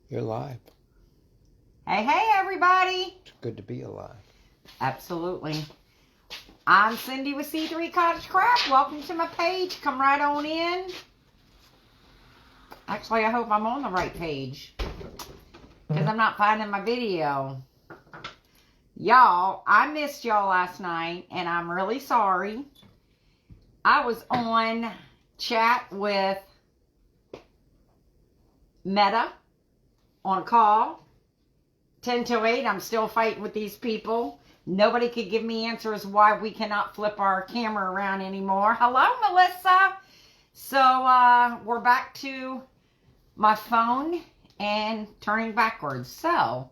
You're live. Hey, everybody. It's good to be alive. Absolutely. I'm Cindy with C3 Cottage Craft. Welcome to my page. Come right on in. Actually, I hope I'm on the right page, because I'm not finding my video. Y'all, I missed y'all last night, and I'm really sorry. I was on chat with Meta on a call. 10 to 8, I'm still fighting with these people. Nobody could give me answers why we cannot flip our camera around anymore. Hello, Melissa. So, we're back to my phone and turning backwards. So,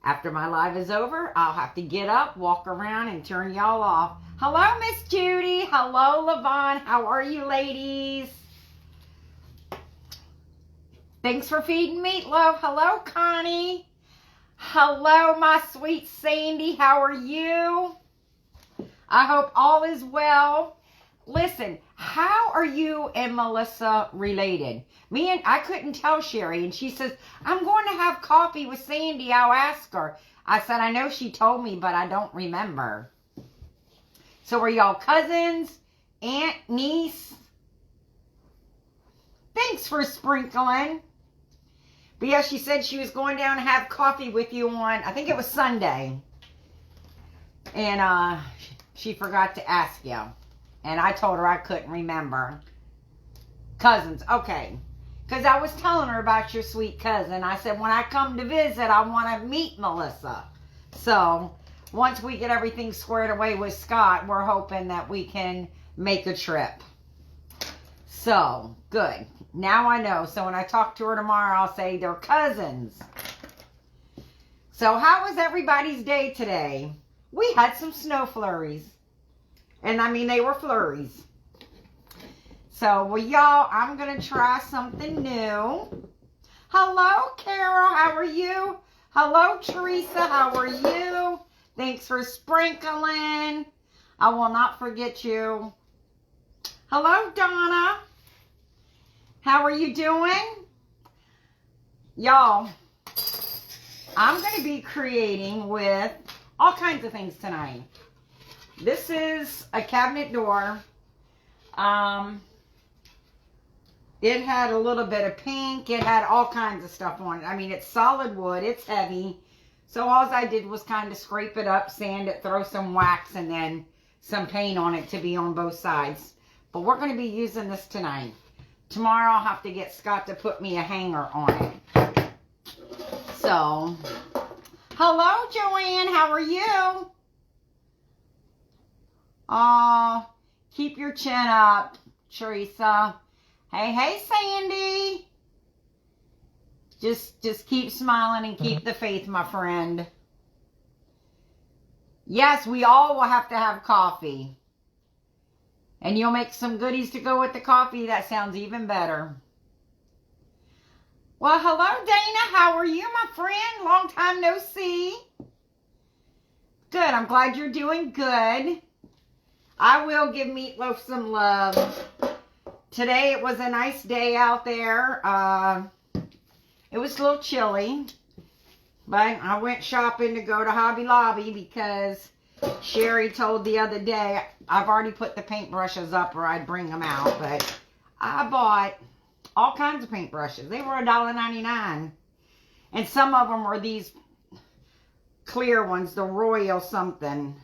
after my live is over, I'll have to get up, walk around, and turn y'all off. Hello, Miss Judy. Hello, Levon. How are you, ladies? Thanks for feeding meatloaf. Hello, Connie. Hello, my sweet Sandy. How are you? I hope all is well. Listen, how are you and Melissa related? I couldn't tell Sherry, and she says, I'm going to have coffee with Sandy. I'll ask her. I said, I know she told me, but I don't remember. So are y'all cousins, aunt, niece? Thanks for sprinkling. But yeah, she said she was going down to have coffee with you on, I think it was Sunday. And she forgot to ask you. And I told her I couldn't remember. Cousins, okay. Because I was telling her about your sweet cousin. I said, when I come to visit, I want to meet Melissa. So, once we get everything squared away with Scott, we're hoping that we can make a trip. So, good. Now I know. So when I talk to her tomorrow, I'll say they're cousins. So how was everybody's day today? We had some snow flurries. And I mean, they were flurries. So, well, y'all, I'm going to try something new. Hello, Carol. How are you? Hello, Teresa. How are you? Thanks for sprinkling. I will not forget you. Hello, Donna. How are you doing? Y'all, I'm going to be creating with all kinds of things tonight. This is a cabinet door. It had a little bit of pink. It had all kinds of stuff on it. I mean, it's solid wood. It's heavy. So all I did was kind of scrape it up, sand it, throw some wax, and then some paint on it to be on both sides. But we're going to be using this tonight. Tomorrow I'll have to get Scott to put me a hanger on it. So, hello, Joanne. How are you? Oh, keep your chin up, Teresa. Hey, Sandy. Just keep smiling and keep the faith, my friend. Yes, we all will have to have coffee. And you'll make some goodies to go with the coffee. That sounds even better. Well, hello, Dana. How are you, my friend? Long time no see. Good. I'm glad you're doing good. I will give Meatloaf some love. Today it was a nice day out there. It was a little chilly. But I went shopping to go to Hobby Lobby because Sherry told the other day, I've already put the paintbrushes up or I'd bring them out, but I bought all kinds of paintbrushes. They were $1.99. And some of them were these clear ones, the Royal something.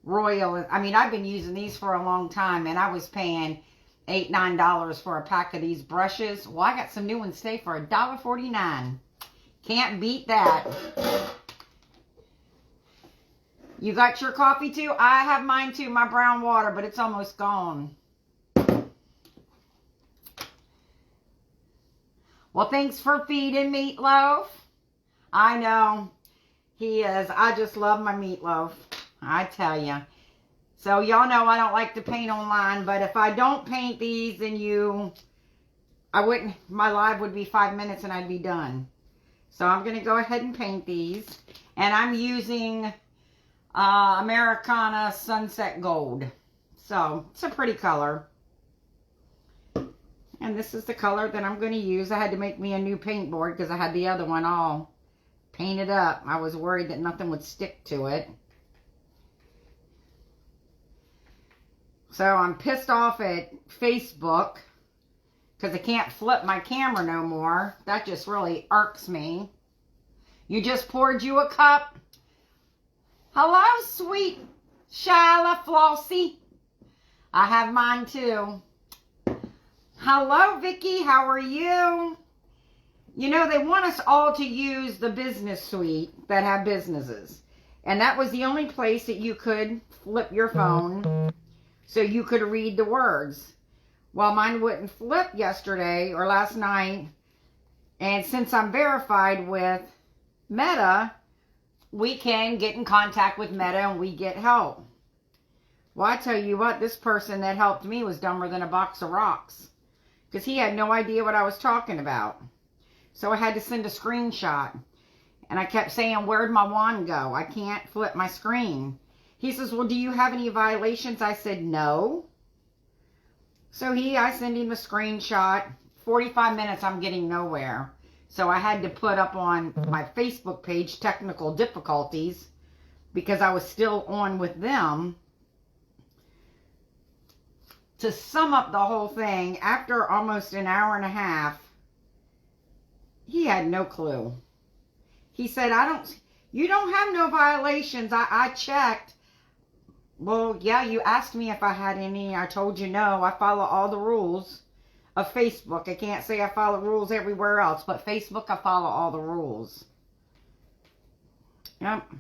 Royal, I mean, I've been using these for a long time, and I was paying $8, $9 for a pack of these brushes. Well, I got some new ones today for $1.49. Can't beat that. You got your coffee too? I have mine too, my brown water, but it's almost gone. Well, thanks for feeding Meatloaf. I know. He is. I just love my Meatloaf. I tell you. So, y'all know I don't like to paint online, but if I don't paint these, then my live would be 5 minutes and I'd be done. So, I'm going to go ahead and paint these. And I'm using Americana Sunset Gold. So, it's a pretty color. And this is the color that I'm going to use. I had to make me a new paint board because I had the other one all painted up. I was worried that nothing would stick to it. So I'm pissed off at Facebook because I can't flip my camera no more. That just really irks me. You just poured you a cup. Hello, sweet Shyla Flossie. I have mine too. Hello, Vicky. How are you? You know, they want us all to use the business suite that have businesses. And that was the only place that you could flip your phone so you could read the words. Well, mine wouldn't flip yesterday or last night. And since I'm verified with Meta, we can get in contact with Meta and we get help. Well, I tell you what, this person that helped me was dumber than a box of rocks. Because he had no idea what I was talking about. So I had to send a screenshot. And I kept saying, where'd my wand go? I can't flip my screen. He says, well, do you have any violations? I said, no. So I sent him a screenshot. 45 minutes, I'm getting nowhere. So I had to put up on my Facebook page technical difficulties because I was still on with them. To sum up the whole thing, after almost an hour and a half, he had no clue. He said, you don't have no violations. I checked. Well, yeah, you asked me if I had any. I told you no. I follow all the rules of Facebook. I can't say I follow rules everywhere else, but Facebook, I follow all the rules. Yep.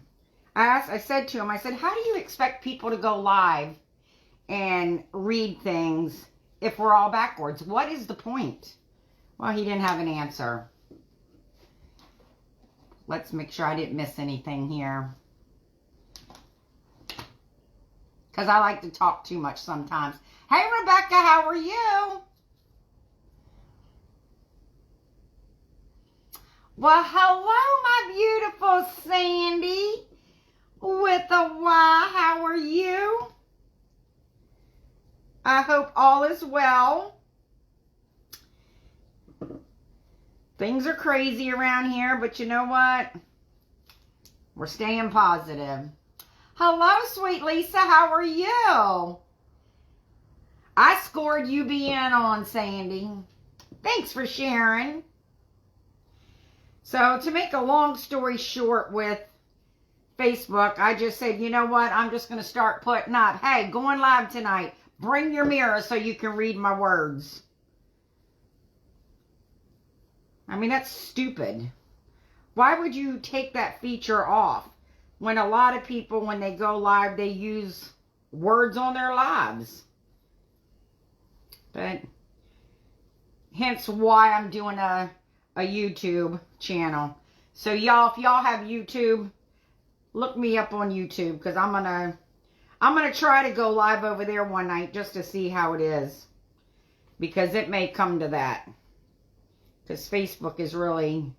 I said to him, I said, how do you expect people to go live and read things if we're all backwards? What is the point? Well, he didn't have an answer. Let's make sure I didn't miss anything here. Because I like to talk too much sometimes. Hey, Rebecca, how are you? Well, hello, my beautiful Sandy with a Y. How are you? I hope all is well. Things are crazy around here, but you know what? We're staying positive. Hello, sweet Lisa. How are you? I scored you being on, Sandy. Thanks for sharing. So, to make a long story short with Facebook, I just said, you know what? I'm just going to start putting up, hey, going live tonight. Bring your mirror so you can read my words. I mean, that's stupid. Why would you take that feature off when a lot of people, when they go live, they use words on their lives? But hence why I'm doing a YouTube channel. So y'all, if y'all have YouTube, look me up on YouTube, because I'm gonna try to go live over there one night just to see how it is, because it may come to that. Because Facebook is really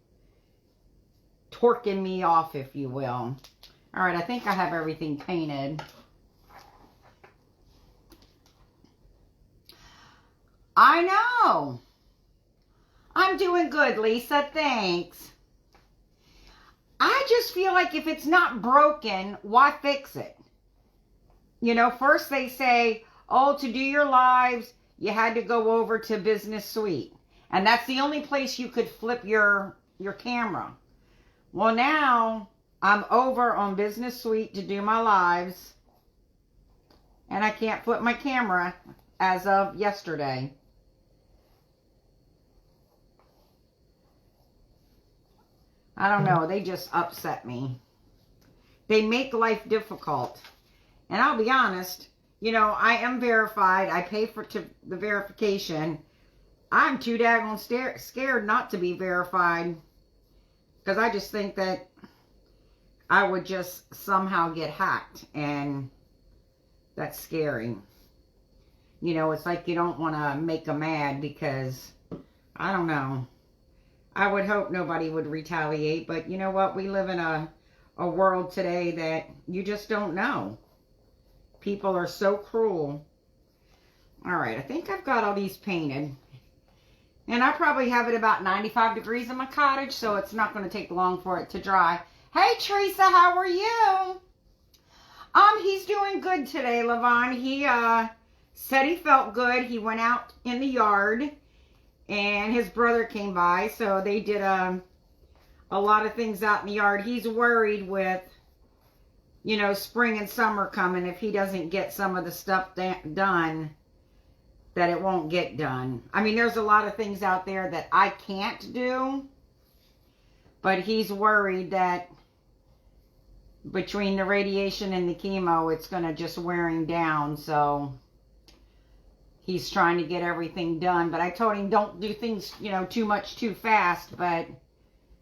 torquing me off, if you will. All right, I think I have everything painted. I know. I'm doing good, Lisa. Thanks. I just feel like if it's not broken, why fix it? You know, first they say, oh, to do your lives, you had to go over to Business Suite. And that's the only place you could flip your camera. Well, now I'm over on Business Suite to do my lives. And I can't flip my camera as of yesterday. I don't know. They just upset me. They make life difficult. And I'll be honest, you know, I am verified. I pay for the verification. I'm too daggone scared not to be verified. Because I just think that I would just somehow get hacked. And that's scary. You know, it's like you don't want to make them mad because, I don't know. I would hope nobody would retaliate. But you know what? We live in a world today that you just don't know. People are so cruel. All right, I think I've got all these painted. And I probably have it about 95 degrees in my cottage, so it's not going to take long for it to dry. Hey, Teresa, how are you? He's doing good today, Levon. He said he felt good. He went out in the yard, and his brother came by, so they did a lot of things out in the yard. He's worried with, you know, spring and summer coming. If he doesn't get some of the stuff done, that it won't get done. I mean, there's a lot of things out there that I can't do, but he's worried that between the radiation and the chemo, it's going to just wear him down. So he's trying to get everything done. But I told him don't do things, you know, too much too fast. But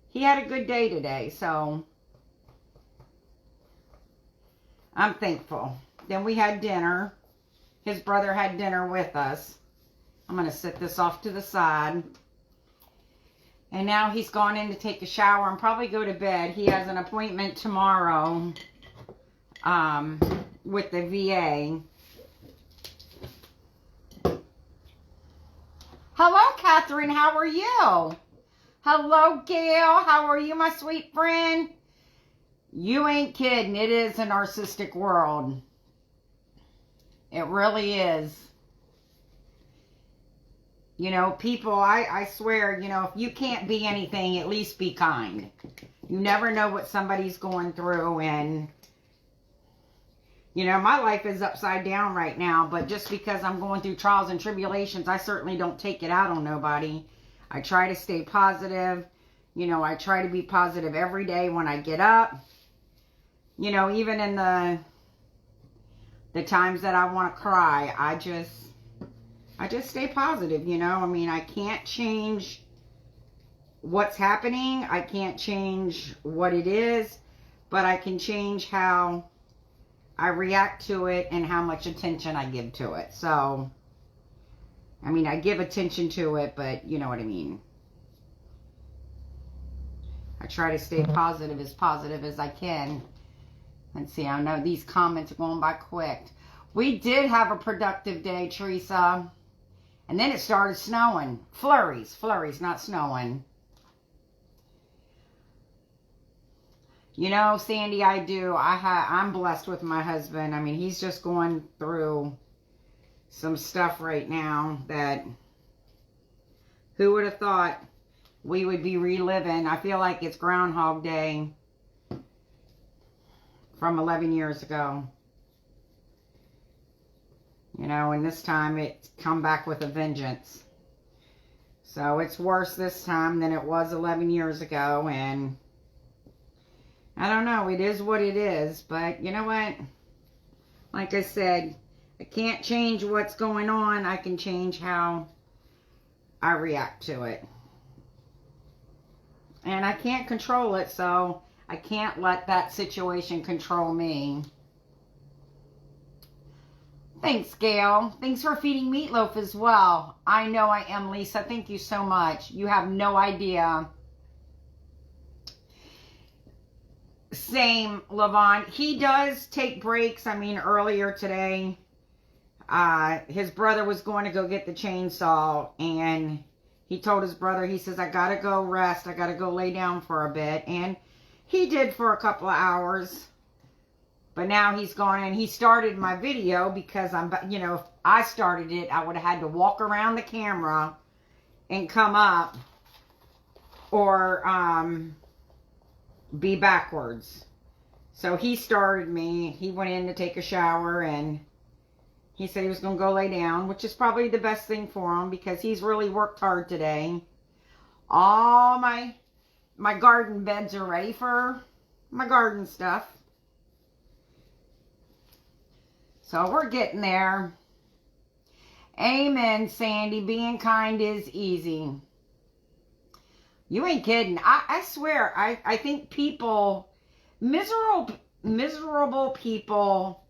he had a good day today, so I'm thankful. Then we had dinner. His brother had dinner with us. I'm going to set this off to the side. And now he's gone in to take a shower and probably go to bed. He has an appointment tomorrow with the VA. Hello, Catherine. How are you? Hello, Gail. How are you, my sweet friend? You ain't kidding. It is a narcissistic world. It really is. You know, people, I swear, you know, if you can't be anything, at least be kind. You never know what somebody's going through. And, you know, my life is upside down right now. But just because I'm going through trials and tribulations, I certainly don't take it out on nobody. I try to stay positive. You know, I try to be positive every day when I get up. You know, even in the times that I want to cry, I just stay positive, you know. I mean, I can't change what's happening. I can't change what it is, but I can change how I react to it and how much attention I give to it. So, I mean, I give attention to it, but you know what I mean. I try to stay positive as I can. Let's see, I know these comments are going by quick. We did have a productive day, Teresa. And then it started snowing. Flurries, not snowing. You know, Sandy, I do. I'm blessed with my husband. I mean, he's just going through some stuff right now that who would have thought we would be reliving. I feel like it's Groundhog Day from 11 years ago. You know, and this time it's come back with a vengeance. So it's worse this time than it was 11 years ago. And I don't know, it is what it is. But you know what? Like I said, I can't change what's going on. I can change how I react to it. And I can't control it, so I can't let that situation control me. Thanks, Gail. Thanks for feeding Meatloaf as well. I know I am, Lisa. Thank you so much. You have no idea. Same, Levon. He does take breaks. I mean, earlier today, his brother was going to go get the chainsaw, and he told his brother, he says, I got to go rest. I got to go lay down for a bit. And he did for a couple of hours. But now he's gone and he started my video because you know, if I started it, I would have had to walk around the camera and come up or be backwards. So he started me. He went in to take a shower and he said he was going to go lay down, which is probably the best thing for him because he's really worked hard today. All my garden beds are ready for my garden stuff. So we're getting there. Amen, Sandy. Being kind is easy. You ain't kidding. I swear, I think people, miserable people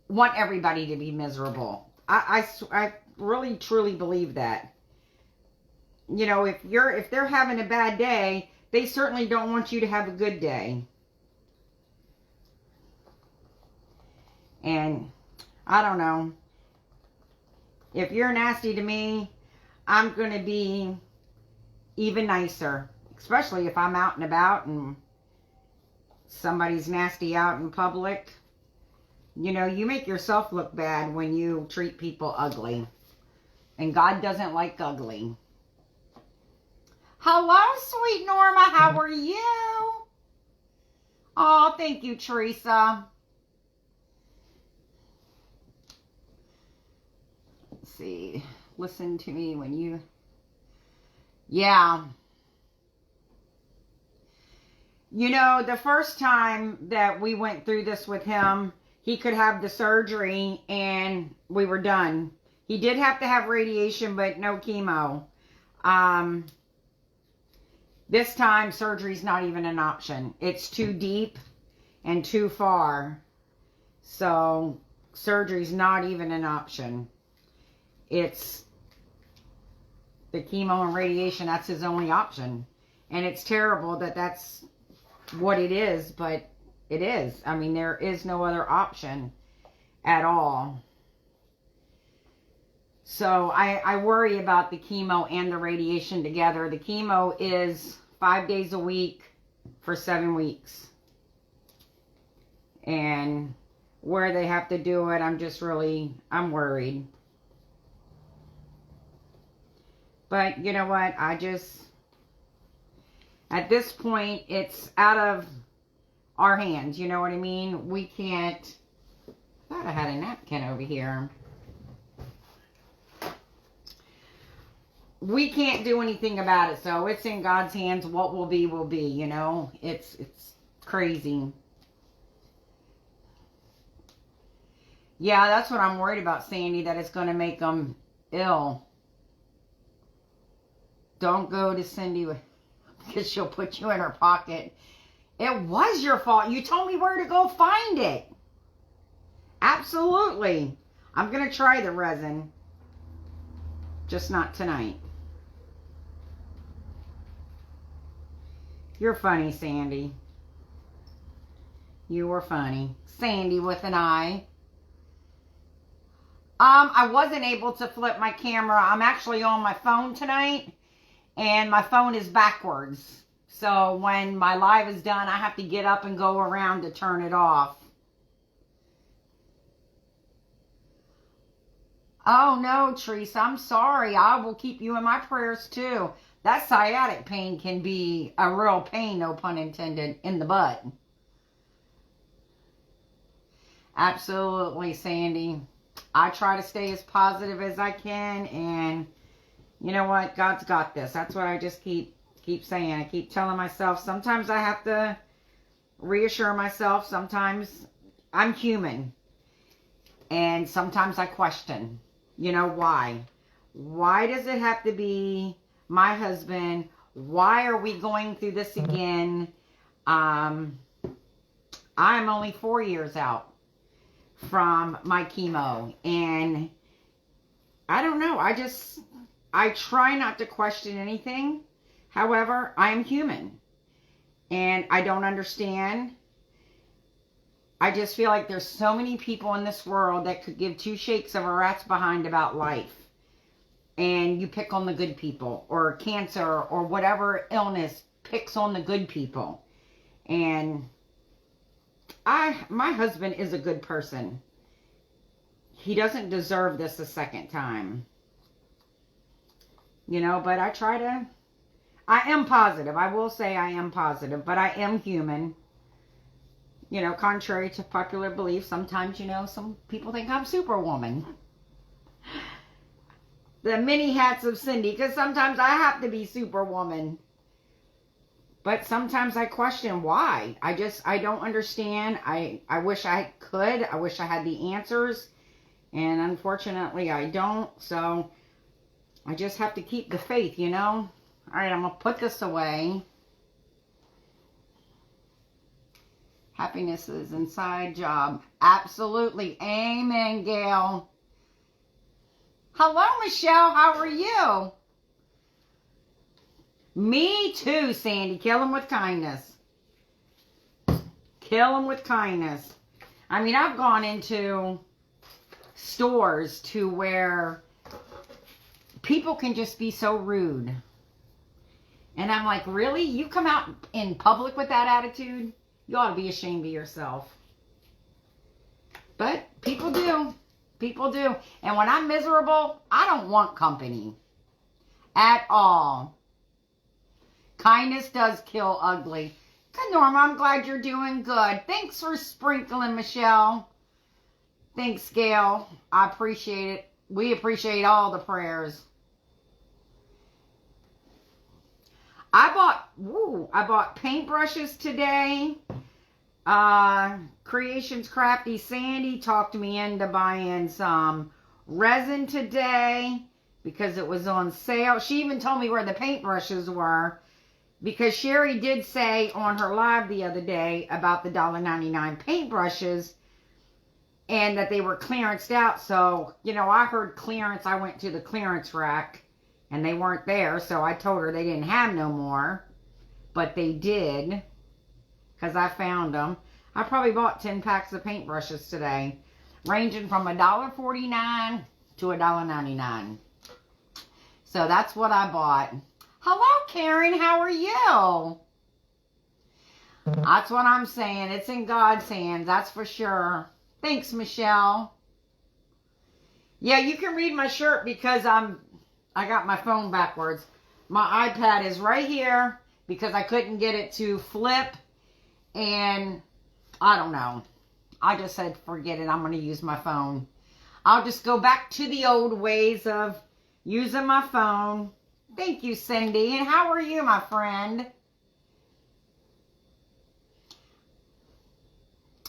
want everybody to be miserable. I really, truly believe that. You know, if they're having a bad day, they certainly don't want you to have a good day. And I don't know. If you're nasty to me, I'm going to be even nicer, especially if I'm out and about and somebody's nasty out in public. You know, you make yourself look bad when you treat people ugly. And God doesn't like ugly. Hello, sweet Norma. How are you? Oh, thank you, Teresa. Let's see. Listen to me when you... Yeah. You know, the first time that we went through this with him, he could have the surgery and we were done. He did have to have radiation, but no chemo. This time, surgery's not even an option. It's too deep and too far. So, surgery's not even an option. It's the chemo and radiation, that's his only option. And it's terrible that that's what it is, but it is. I mean, there is no other option at all. So I worry about the chemo and the radiation together. The chemo is 5 days a week for 7 weeks. And where they have to do it, I'm worried. But you know what? At this point, it's out of our hands. You know what I mean? We can't... I thought I had a napkin over here. We can't do anything about it, so it's in God's hands. What will be, you know? It's crazy. Yeah, that's what I'm worried about, Sandy, that it's going to make them ill. Don't go to Cindy because she'll put you in her pocket. It was your fault. You told me where to go find it. Absolutely. I'm going to try the resin. Just not tonight. You're funny, Sandy. You were funny. Sandy with an I. I wasn't able to flip my camera. I'm actually on my phone tonight. And my phone is backwards. So when my live is done, I have to get up and go around to turn it off. Oh no, Teresa, I'm sorry. I will keep you in my prayers too. That sciatic pain can be a real pain, no pun intended, in the butt. Absolutely, Sandy. I try to stay as positive as I can, and you know what? God's got this. That's what I just keep saying. I keep telling myself. Sometimes I have to reassure myself. Sometimes I'm human. And sometimes I question. You know, why? Why does it have to be my husband? Why are we going through this again? I'm only 4 years out from my chemo. And I don't know. I try not to question anything. However, I am human. And I don't understand. I just feel like there's so many people in this world that could give two shakes of a rat's behind about life. And you pick on the good people. Or cancer or whatever illness picks on the good people. And my husband is a good person. He doesn't deserve this a second time. You know, but I am positive. I will say I am positive, but I am human. You know, contrary to popular belief, sometimes, you know, some people think I'm Superwoman. The many hats of Cindy, because sometimes I have to be Superwoman. But sometimes I question why. I don't understand. I wish I could. I wish I had the answers. And unfortunately, I don't. So I just have to keep the faith, you know. All right, I'm going to put this away. Happiness is inside job. Absolutely. Amen, Gail. Hello, Michelle. How are you? Me too, Sandy. Kill them with kindness. Kill them with kindness. I mean, I've gone into stores to where people can just be so rude. And I'm like, really? You come out in public with that attitude? You ought to be ashamed of yourself. But people do. People do. And when I'm miserable, I don't want company. At all. Kindness does kill ugly. Good, Norma. I'm glad you're doing good. Thanks for sprinkling, Michelle. Thanks, Gail. I appreciate it. We appreciate all the prayers. I bought paintbrushes today. Creations Crafty Sandy talked me into buying some resin today because it was on sale. She even told me where the paintbrushes were because Sherry did say on her live the other day about the $1.99 paintbrushes and that they were clearanced out. So, you know, I heard clearance. I went to the clearance rack and they weren't there. So I told her they didn't have no more, but they did because I found them. I probably bought 10 packs of paintbrushes today, ranging from $1.49 to $1.99. So that's what I bought. Hello, Karen. How are you? That's what I'm saying. It's in God's hands. That's for sure. Thanks, Michelle. Yeah, you can read my shirt because I got my phone backwards. My iPad is right here because I couldn't get it to flip. And I don't know. I just said, forget it. I'm going to use my phone. I'll just go back to the old ways of using my phone. Thank you, Cindy. And how are you, my friend?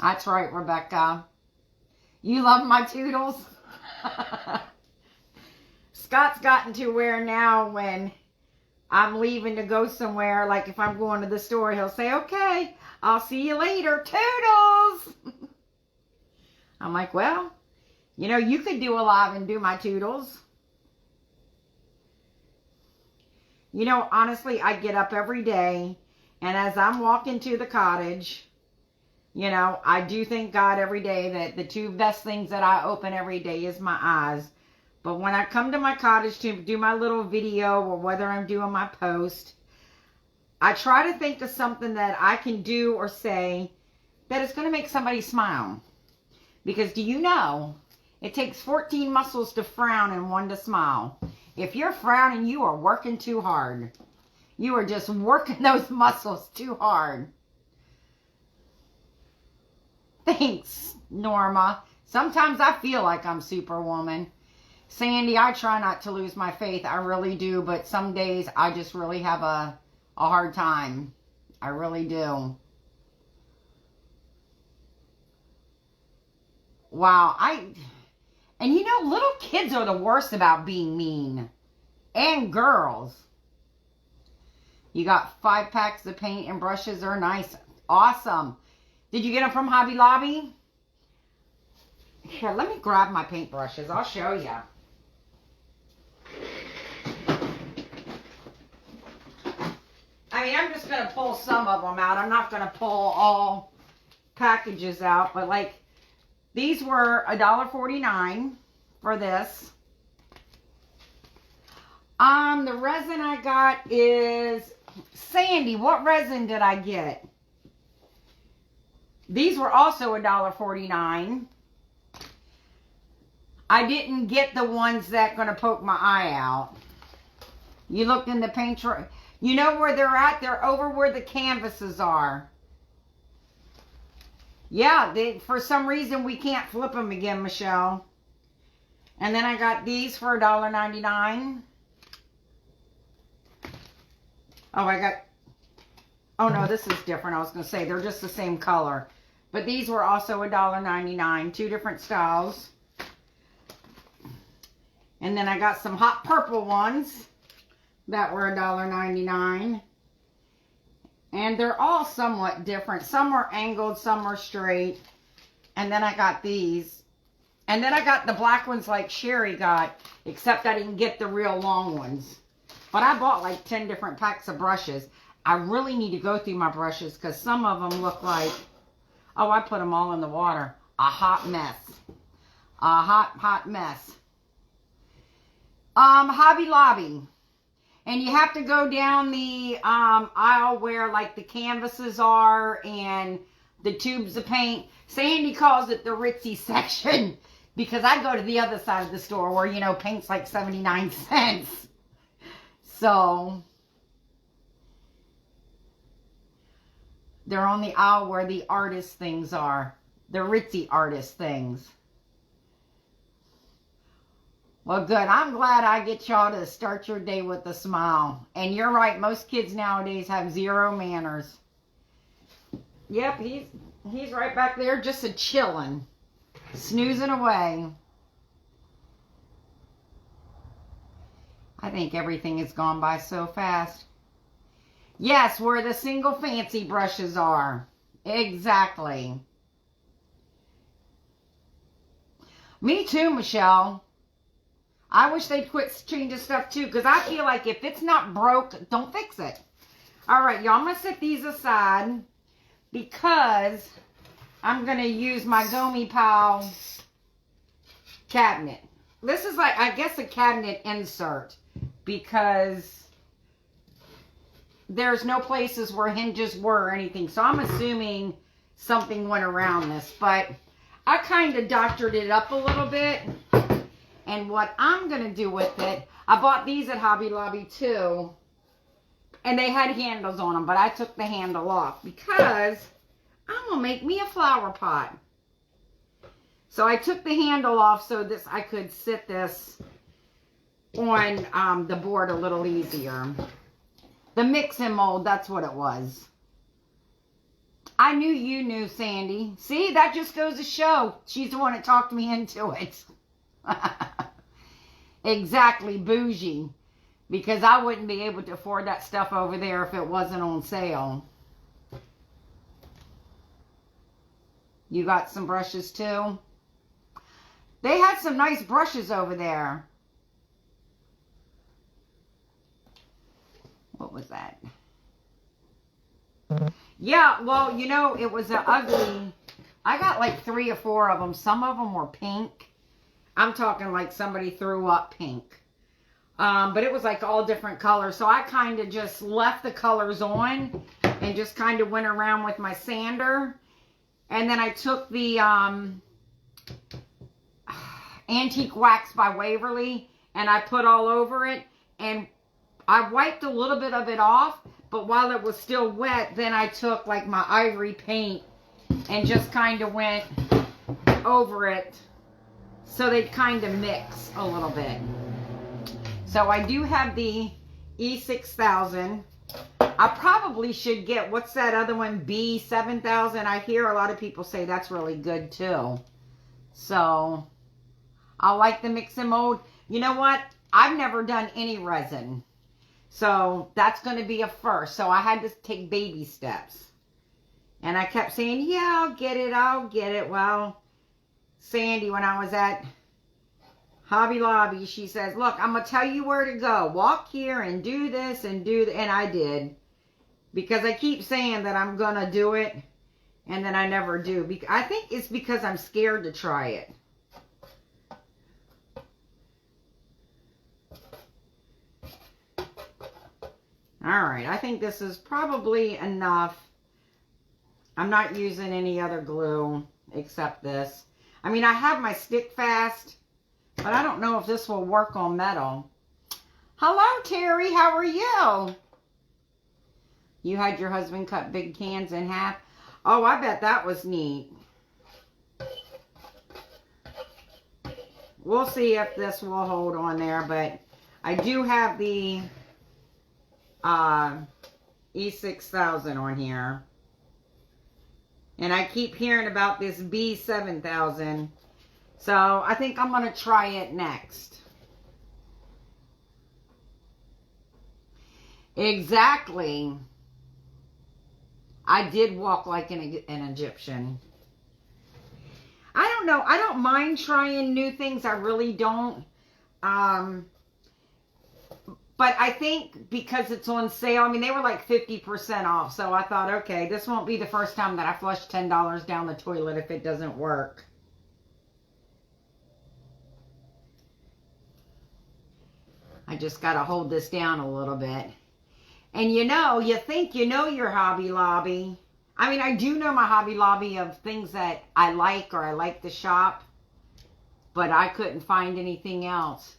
That's right, Rebecca. You love my toodles? Scott's gotten to where now when I'm leaving to go somewhere, like if I'm going to the store, he'll say, okay, I'll see you later. Toodles! I'm like, well, you know, you could do a live and do my toodles. You know, honestly, I get up every day, and as I'm walking to the cottage, you know, I do thank God every day that the two best things that I open every day is my eyes. But when I come to my cottage to do my little video or whether I'm doing my post, I try to think of something that I can do or say that is going to make somebody smile. Because do you know, it takes 14 muscles to frown and 1 to smile. If you're frowning, you are working too hard. You are just working those muscles too hard. Thanks, Norma. Sometimes I feel like I'm Superwoman. Sandy, I try not to lose my faith. I really do. But some days I just really have a hard time. I really do. Wow. And you know, little kids are the worst about being mean. And girls. You got 5 packs of paint and brushes. They're nice. Awesome. Did you get them from Hobby Lobby? Here, let me grab my paintbrushes. I'll show you. I mean, I'm just going to pull some of them out. I'm not going to pull all packages out. But, like, these were $1.49 for this. The resin I got is... Sandy, what resin did I get? These were also $1.49. I didn't get the ones that going to poke my eye out. You looked in the paint tray. You know where they're at? They're over where the canvases are. Yeah, for some reason we can't flip them again, Michelle. And then I got these for $1.99. Oh no, this is different. I was going to say they're just the same color. But these were also $1.99. 2 different styles. And then I got some hot purple ones that were $1.99. And they're all somewhat different. Some are angled, some are straight. And then I got these. And then I got the black ones like Sherry got, except I didn't get the real long ones. But I bought like 10 different packs of brushes. I really need to go through my brushes because some of them look like, oh, I put them all in the water. A hot mess. A hot mess. Hobby Lobby. And you have to go down the aisle where like the canvases are and the tubes of paint. Sandy calls it the ritzy section because I go to the other side of the store where, you know, paint's like 79 cents. So they're on the aisle where the artist things are. The ritzy artist things. Well, good. I'm glad I get y'all to start your day with a smile. And you're right. Most kids nowadays have zero manners. Yep, he's right back there just a chilling, snoozing away. I think everything has gone by so fast. Yes, where the single fancy brushes are. Exactly. Me too, Michelle. I wish they'd quit changing stuff too, because I feel like if it's not broke, don't fix it. All right, y'all, I'm going to set these aside because I'm going to use my Gomi Pal cabinet. This is like, I guess, a cabinet insert because there's no places where hinges were or anything. So I'm assuming something went around this, but I kind of doctored it up a little bit. And what I'm going to do with it, I bought these at Hobby Lobby too. And they had handles on them, but I took the handle off because I'm going to make me a flower pot. So I took the handle off so I could sit this on the board a little easier. The mixing mold, that's what it was. I knew you knew, Sandy. See, that just goes to show. She's the one that talked me into it. Exactly, bougie. Because I wouldn't be able to afford that stuff over there if it wasn't on sale. You got some brushes too? They had some nice brushes over there. What was that? Yeah, well, you know, it was an ugly. I got like 3 or 4 of them. Some of them were pink. I'm talking like somebody threw up pink. But it was like all different colors. So I kind of just left the colors on and just kind of went around with my sander. And then I took the Antique Wax by Waverly and I put all over it. And I wiped a little bit of it off. But while it was still wet, then I took like my ivory paint and just kind of went over it. So they kind of mix a little bit. So I do have the E6000. I probably should get, what's that other one? B7000. I hear a lot of people say that's really good too. So I like the mix and mold. You know what? I've never done any resin. So that's going to be a first. So I had to take baby steps. And I kept saying, yeah, I'll get it. I'll get it. Well, Sandy, when I was at Hobby Lobby, she says, look, I'm going to tell you where to go. Walk here and do this and do that. And I did. Because I keep saying that I'm going to do it. And then I never do. I think it's because I'm scared to try it. Alright, I think this is probably enough. I'm not using any other glue except this. I mean, I have my stick fast, but I don't know if this will work on metal. Hello, Terry. How are you? You had your husband cut big cans in half? Oh, I bet that was neat. We'll see if this will hold on there, but I do have the E6000 on here. And I keep hearing about this B7000. So I think I'm going to try it next. Exactly. I did walk like an Egyptian. I don't know. I don't mind trying new things. I really don't. But I think because it's on sale, I mean, they were like 50% off. So I thought, okay, this won't be the first time that I flush $10 down the toilet if it doesn't work. I just got to hold this down a little bit. And you know, you think you know your Hobby Lobby. I mean, I do know my Hobby Lobby of things that I like or I like to shop. But I couldn't find anything else.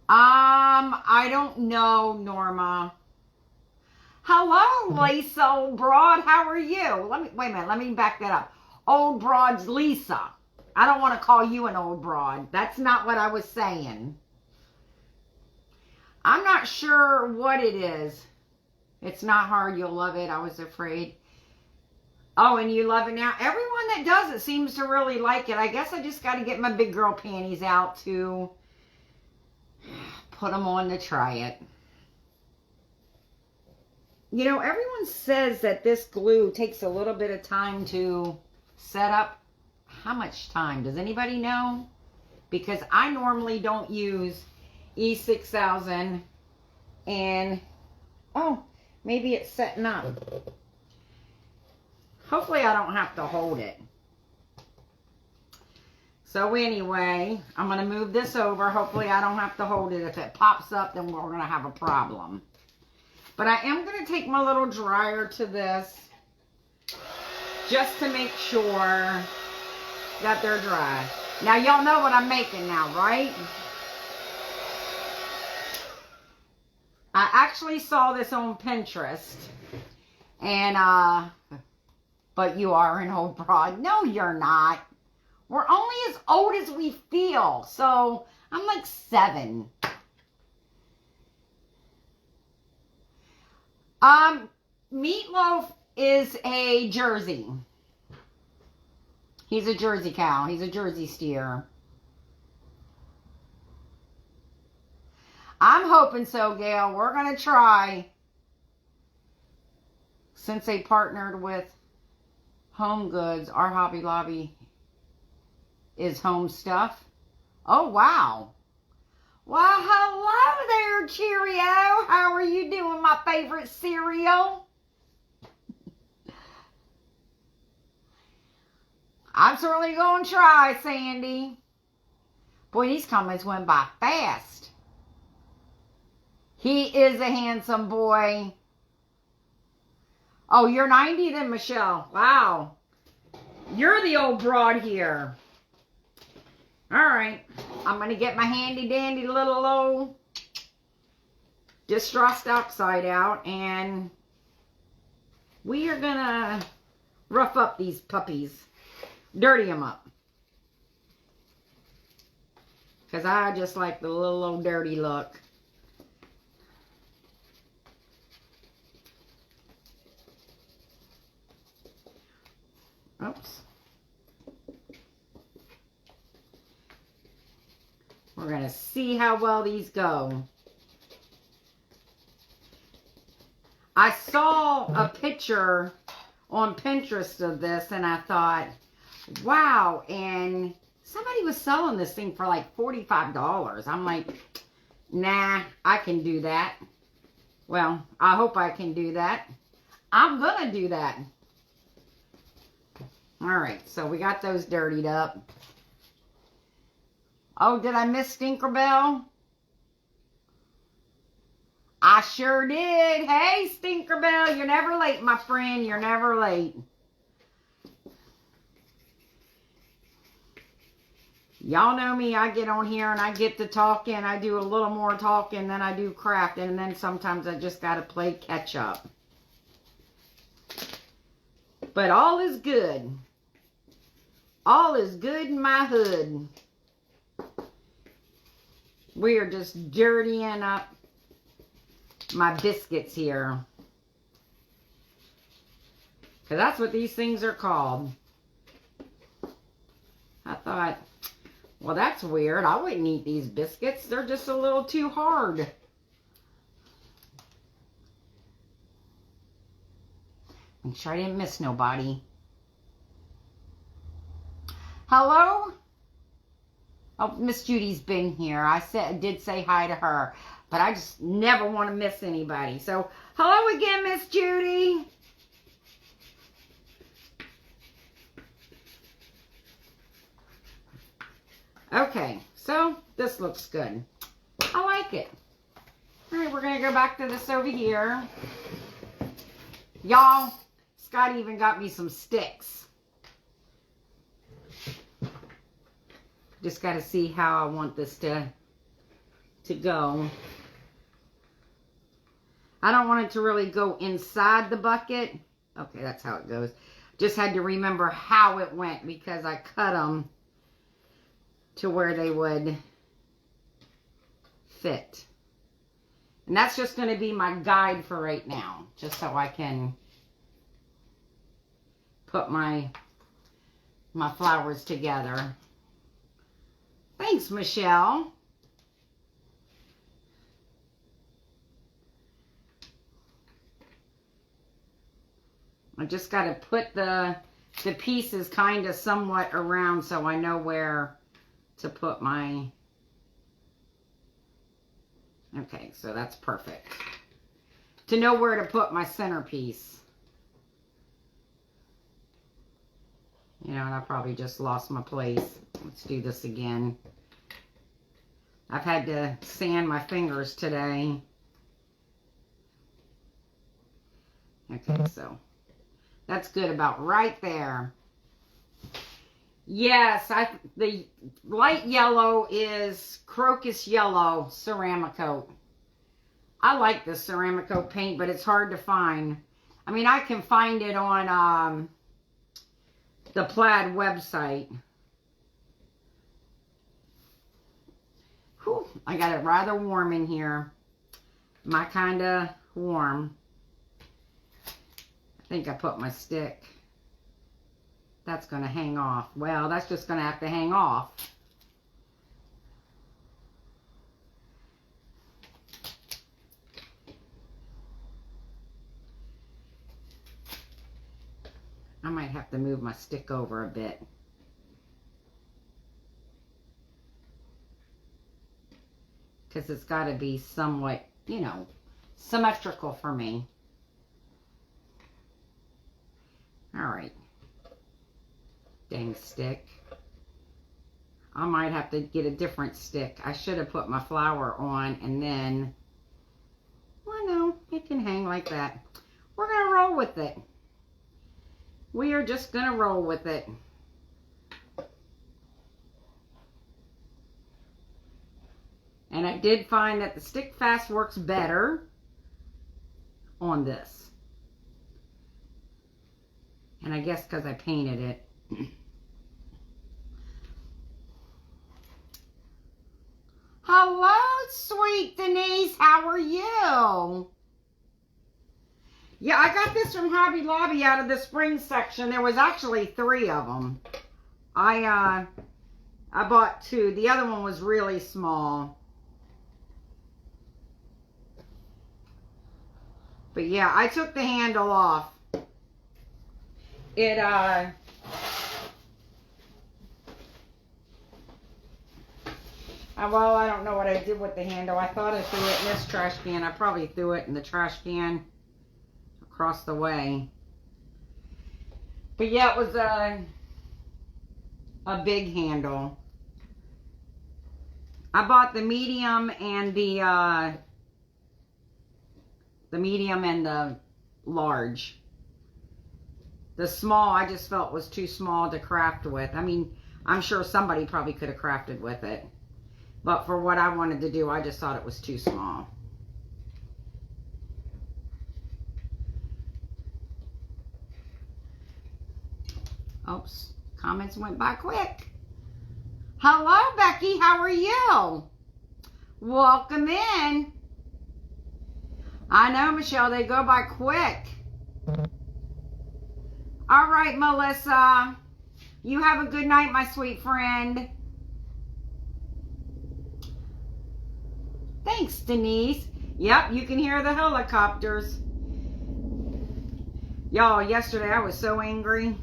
I don't know, Norma. Hello, Lisa, old broad. How are you? Wait a minute. Let me back that up. Old broad's Lisa. I don't want to call you an old broad. That's not what I was saying. I'm not sure what it is. It's not hard. You'll love it. I was afraid. Oh, and you love it now. Everyone that does it seems to really like it. I guess I just got to get my big girl panties out to put them on to try it. You know, everyone says that this glue takes a little bit of time to set up. How much time? Does anybody know? Because I normally don't use E6000 and, oh, maybe it's setting up. Hopefully I don't have to hold it. So anyway, I'm going to move this over. Hopefully I don't have to hold it. If it pops up, then we're going to have a problem. But I am going to take my little dryer to this just to make sure that they're dry. Now y'all know what I'm making now, right? I actually saw this on Pinterest. And, but you are an old broad. No, you're not. We're only as old as we feel. So, I'm like 7. Meatloaf is a Jersey. He's a Jersey cow. He's a Jersey steer. I'm hoping so, Gail. We're going to try. Since they partnered with Home Goods, our Hobby Lobby is home stuff. Oh, wow. Well, hello there, Cheerio. How are you doing, my favorite cereal? I'm certainly going to try, Sandy. Boy, these comments went by fast. He is a handsome boy. Oh, you're 90 then, Michelle. Wow. You're the old broad here. All right. I'm going to get my handy dandy little old distressed oxide out. And we are going to rough up these puppies. Dirty them up. Because I just like the little old dirty look. Oops. We're going to see how well these go. I saw a picture on Pinterest of this and I thought, wow, and somebody was selling this thing for like $45. I'm like, nah, I can do that. Well, I hope I can do that. I'm going to do that. All right, so we got those dirtied up. Oh, did I miss Stinkerbell? I sure did. Hey, Stinkerbell, you're never late, my friend. You're never late. Y'all know me. I get on here and I get to talking. I do a little more talking than I do crafting. And then sometimes I just got to play catch up. But all is good. All is good in my hood. We are just dirtying up my biscuits here. Because that's what these things are called. I thought, well, that's weird. I wouldn't eat these biscuits. They're just a little too hard. Make sure I didn't miss nobody. Hello? Oh, Miss Judy's been here. I did say hi to her, but I just never want to miss anybody. So, hello again, Miss Judy. Okay, so this looks good. I like it. All right, we're going to go back to this over here. Y'all, Scott even got me some sticks. Just got to see how I want this to go. I don't want it to really go inside the bucket. Okay, that's how it goes. Just had to remember how it went because I cut them to where they would fit. And that's just going to be my guide for right now. Just so I can put my flowers together. Thanks, Michelle. I just got to put the pieces kind of somewhat around so I know where to put my... Okay, so that's perfect. To know where to put my centerpiece. You know, and I probably just lost my place. Let's do this again. I've had to sand my fingers today. Okay, so that's good about right there. Yes, the light yellow is crocus yellow Ceramicoat. I like this Ceramicoat paint, but it's hard to find. I mean, I can find it on the Plaid website. Whew, I got it rather warm in here. My kind of warm. I think I put my stick. That's going to hang off. Well, that's just going to have to hang off. I might have to move my stick over a bit. Because it's got to be somewhat, you know, symmetrical for me. All right. Dang stick. I might have to get a different stick. I should have put my flower on and then, well, no, it can hang like that. We're going to roll with it. We are just going to roll with it. And I did find that the stick fast works better on this. And I guess because I painted it. Hello, sweet Denise. How are you? Yeah, I got this from Hobby Lobby out of the spring section. There was actually 3 of them. I bought 2. The other one was really small. But yeah, I took the handle off. It well, I don't know what I did with the handle. I thought I threw it in this trash can. I probably threw it in the trash can across the way. But yeah, it was a big handle. I bought the medium and the medium and the large. The small I just felt was too small to craft with. I mean, I'm sure somebody probably could have crafted with it. But for what I wanted to do, I just thought it was too small. Oops, comments went by quick. Hello, Becky, how are you? Welcome in. I know, Michelle, they go by quick. All right, Melissa. You have a good night, my sweet friend. Thanks, Denise. Yep, you can hear the helicopters. Y'all, yesterday I was so angry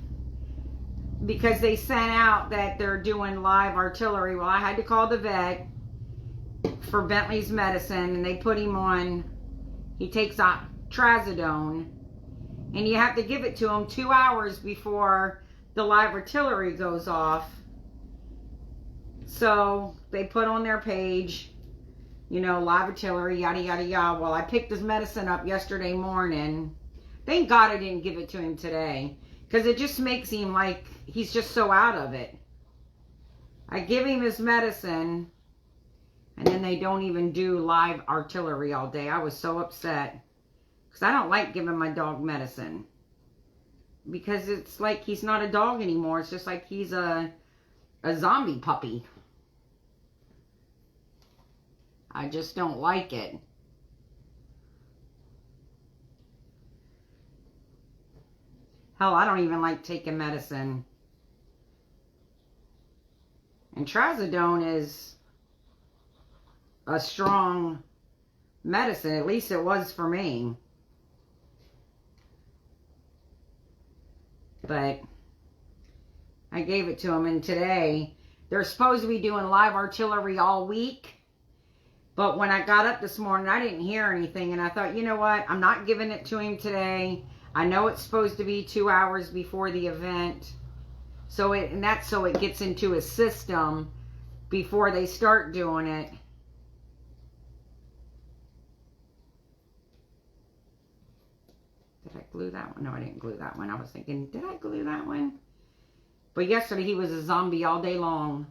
because they sent out that they're doing live artillery. Well, I had to call the vet for Bentley's medicine, and they put him on, he takes trazodone, and you have to give it to him 2 hours before the live artillery goes off. So they put on their page you know, live artillery, yada, yada, yada. Well, I picked his medicine up yesterday morning. Thank God I didn't give it to him today, because it just makes him like he's just so out of it. I give him his medicine, and then they don't even do live artillery all day. I was so upset, because I don't like giving my dog medicine, because it's like he's not a dog anymore. It's just like he's a zombie puppy. I just don't like it. Hell, I don't even like taking medicine. And trazodone is a strong medicine. At least it was for me. But I gave it to him. And today, they're supposed to be doing live artillery all week. But when I got up this morning, I didn't hear anything. And I thought, you know what? I'm not giving it to him today. I know it's supposed to be 2 hours before the event. And that's so it gets into his system before they start doing it. Did I glue that one? No, I didn't glue that one. I was thinking, did I glue that one? But yesterday he was a zombie all day long.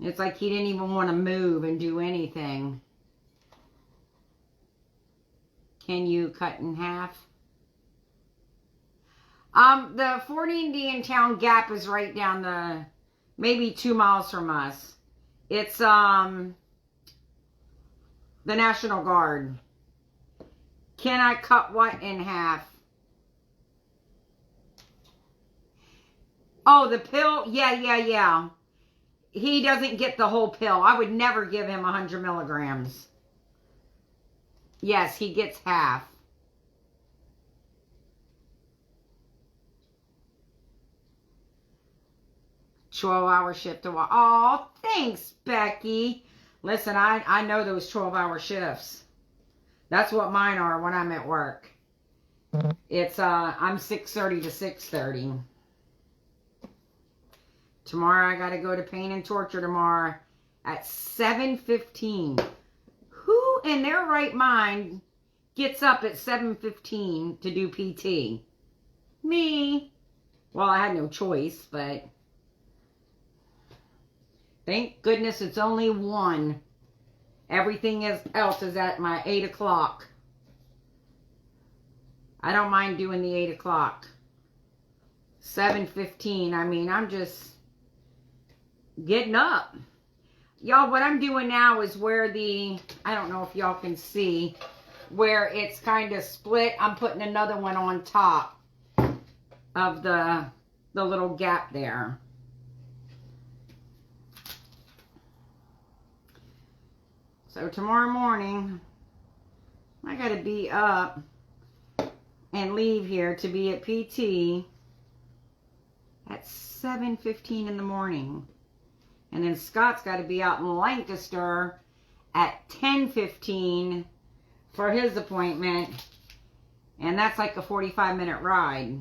It's like he didn't even want to move and do anything. Can you cut in half? The Fort Indian Town Gap is right down the, maybe 2 miles from us. It's, the National Guard. Can I cut what in half? Oh, the pill? Yeah. He doesn't get the whole pill. I would never give him 100 milligrams. Yes, he gets half. "12-hour shift. Oh, thanks, Becky. Listen, I know those 12-hour shifts. That's what mine are when I'm at work. It's, I'm 6:30 to 6:30. Tomorrow I got to go to Pain and Torture tomorrow at 7:15. Who in their right mind gets up at 7:15 to do PT? Me. Well, I had no choice, but thank goodness it's only 1. Everything else is at my 8 o'clock. I don't mind doing the 8 o'clock. 7:15. I mean, I'm just getting up. Y'all, what I'm doing now is where I don't know if y'all can see, where it's kind of split. I'm putting another one on top of the little gap there. So tomorrow morning, I got to be up and leave here to be at PT at 7:15 in the morning. And then Scott's got to be out in Lancaster at 10:15 for his appointment. And that's like a 45-minute ride.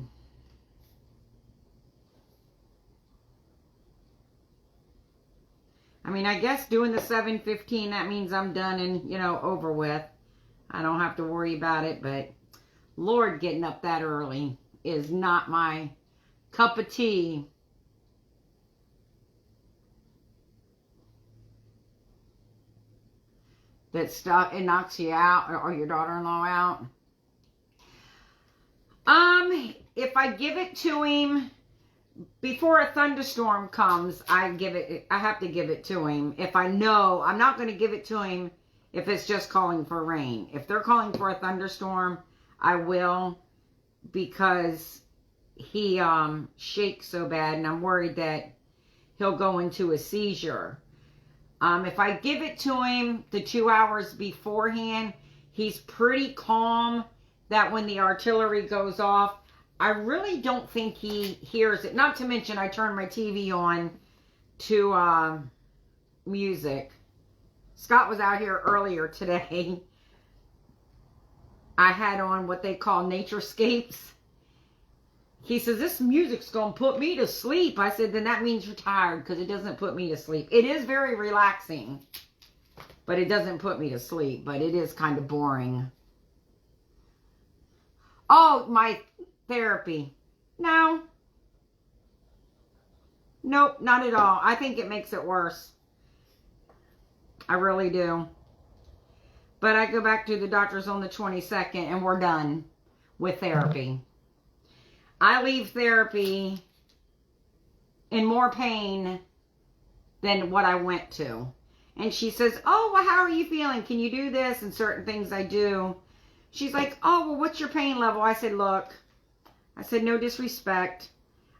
I mean, I guess doing the 7:15, that means I'm done and, you know, over with. I don't have to worry about it, but Lord, getting up that early is not my cup of tea. That stuff, it knocks you out, or your daughter-in-law out. If I give it to him before a thunderstorm comes, I have to give it to him. If I know, I'm not going to give it to him if it's just calling for rain. If they're calling for a thunderstorm, I will, because he shakes so bad, and I'm worried that he'll go into a seizure. If I give it to him the 2 hours beforehand, he's pretty calm that when the artillery goes off, I really don't think he hears it. Not to mention I turned my TV on to music. Scott was out here earlier today. I had on what they call naturescapes. He says, this music's going to put me to sleep. I said, then that means you're tired, because it doesn't put me to sleep. It is very relaxing. But it doesn't put me to sleep, but it is kind of boring. Oh, my therapy. No. Nope, not at all. I think it makes it worse. I really do. But I go back to the doctor's on the 22nd and we're done with therapy. I leave therapy in more pain than what I went to. And she says, oh, well, how are you feeling? Can you do this? And certain things I do. She's like, oh, well, what's your pain level? I said, look, I said, no disrespect.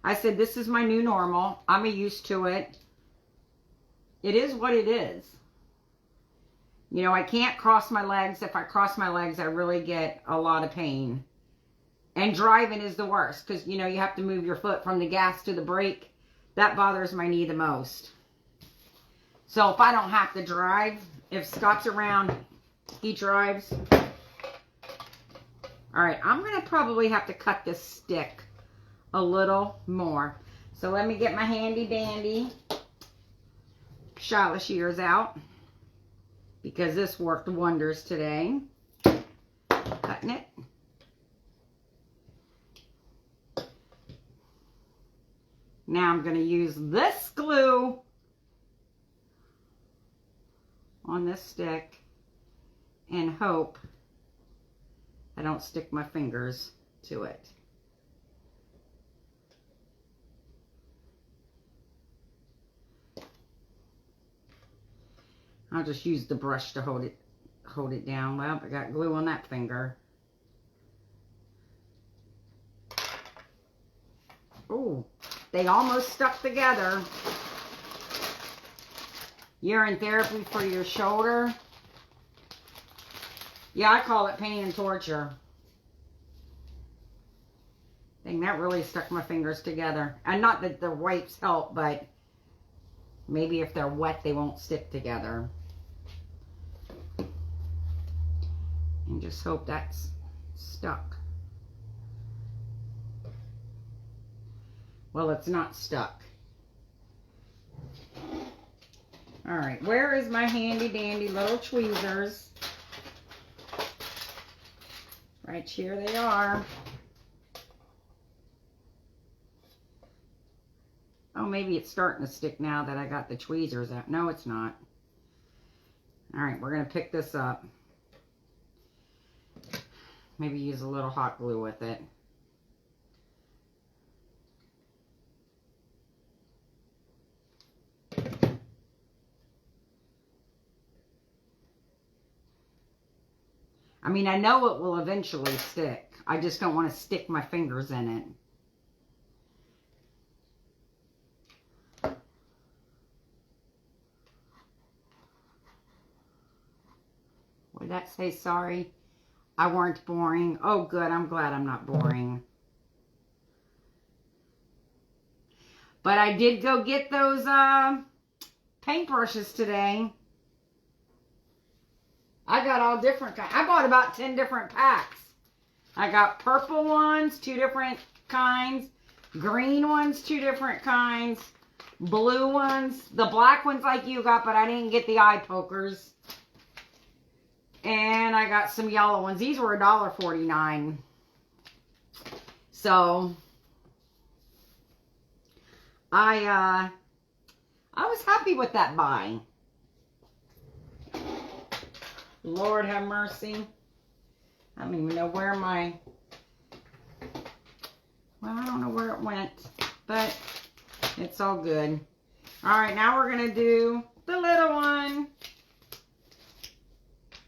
I said, this is my new normal. I'm used to it. It is what it is. You know, I can't cross my legs. If I cross my legs, I really get a lot of pain. And driving is the worst because, you know, you have to move your foot from the gas to the brake. That bothers my knee the most. So if I don't have to drive, if Scott's around, he drives. All right, I'm going to probably have to cut this stick a little more. So let me get my handy dandy shallot shears out because this worked wonders today. Cutting it. Now I'm going to use this glue on this stick and hope I don't stick my fingers to it. I'll just use the brush to hold it down. Well, I got glue on that finger. Oh, they almost stuck together. You're in therapy for your shoulder. Yeah, I call it pain and torture. Dang, that really stuck my fingers together. And not that the wipes help, but maybe if they're wet, they won't stick together. And just hope that's stuck. Well, it's not stuck. All right, where is my handy dandy little tweezers? Right here they are. Oh, maybe it's starting to stick now that I got the tweezers out. No, it's not. All right, we're going to pick this up. Maybe use a little hot glue with it. I mean, I know it will eventually stick. I just don't want to stick my fingers in it. Would that say sorry? I weren't boring. Oh, good. I'm glad I'm not boring. But I did go get those paintbrushes today. I got all different kinds. I bought about 10 different packs. I got purple ones, 2 different kinds. Green ones, 2 different kinds. Blue ones. The black ones like you got, but I didn't get the eye pokers. And I got some yellow ones. These were $1.49. So, I was happy with that buy. Lord have mercy. I don't even know where my... Well, I don't know where it went. But it's all good. Alright, now we're going to do the little one.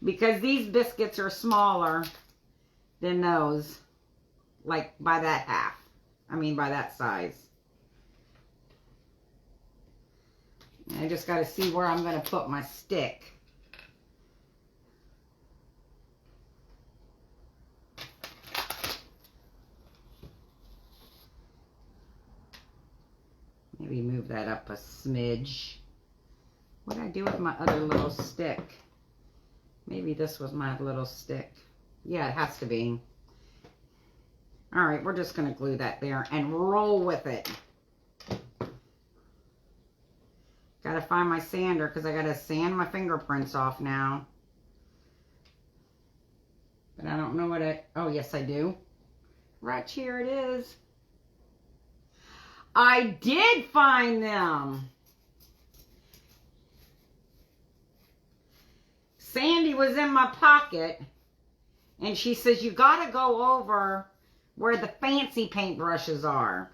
Because these biscuits are smaller than those. Like by that half. I mean by that size. I just got to see where I'm going to put my stick. Maybe move that up a smidge. What did I do with my other little stick? Maybe this was my little stick. Yeah, it has to be. Alright, we're just going to glue that there and roll with it. Gotta find my sander because I gotta sand my fingerprints off now. But I don't know what oh, yes, I do. Right here it is. I did find them. Sandy was in my pocket, and she says, you gotta go over where the fancy paintbrushes are.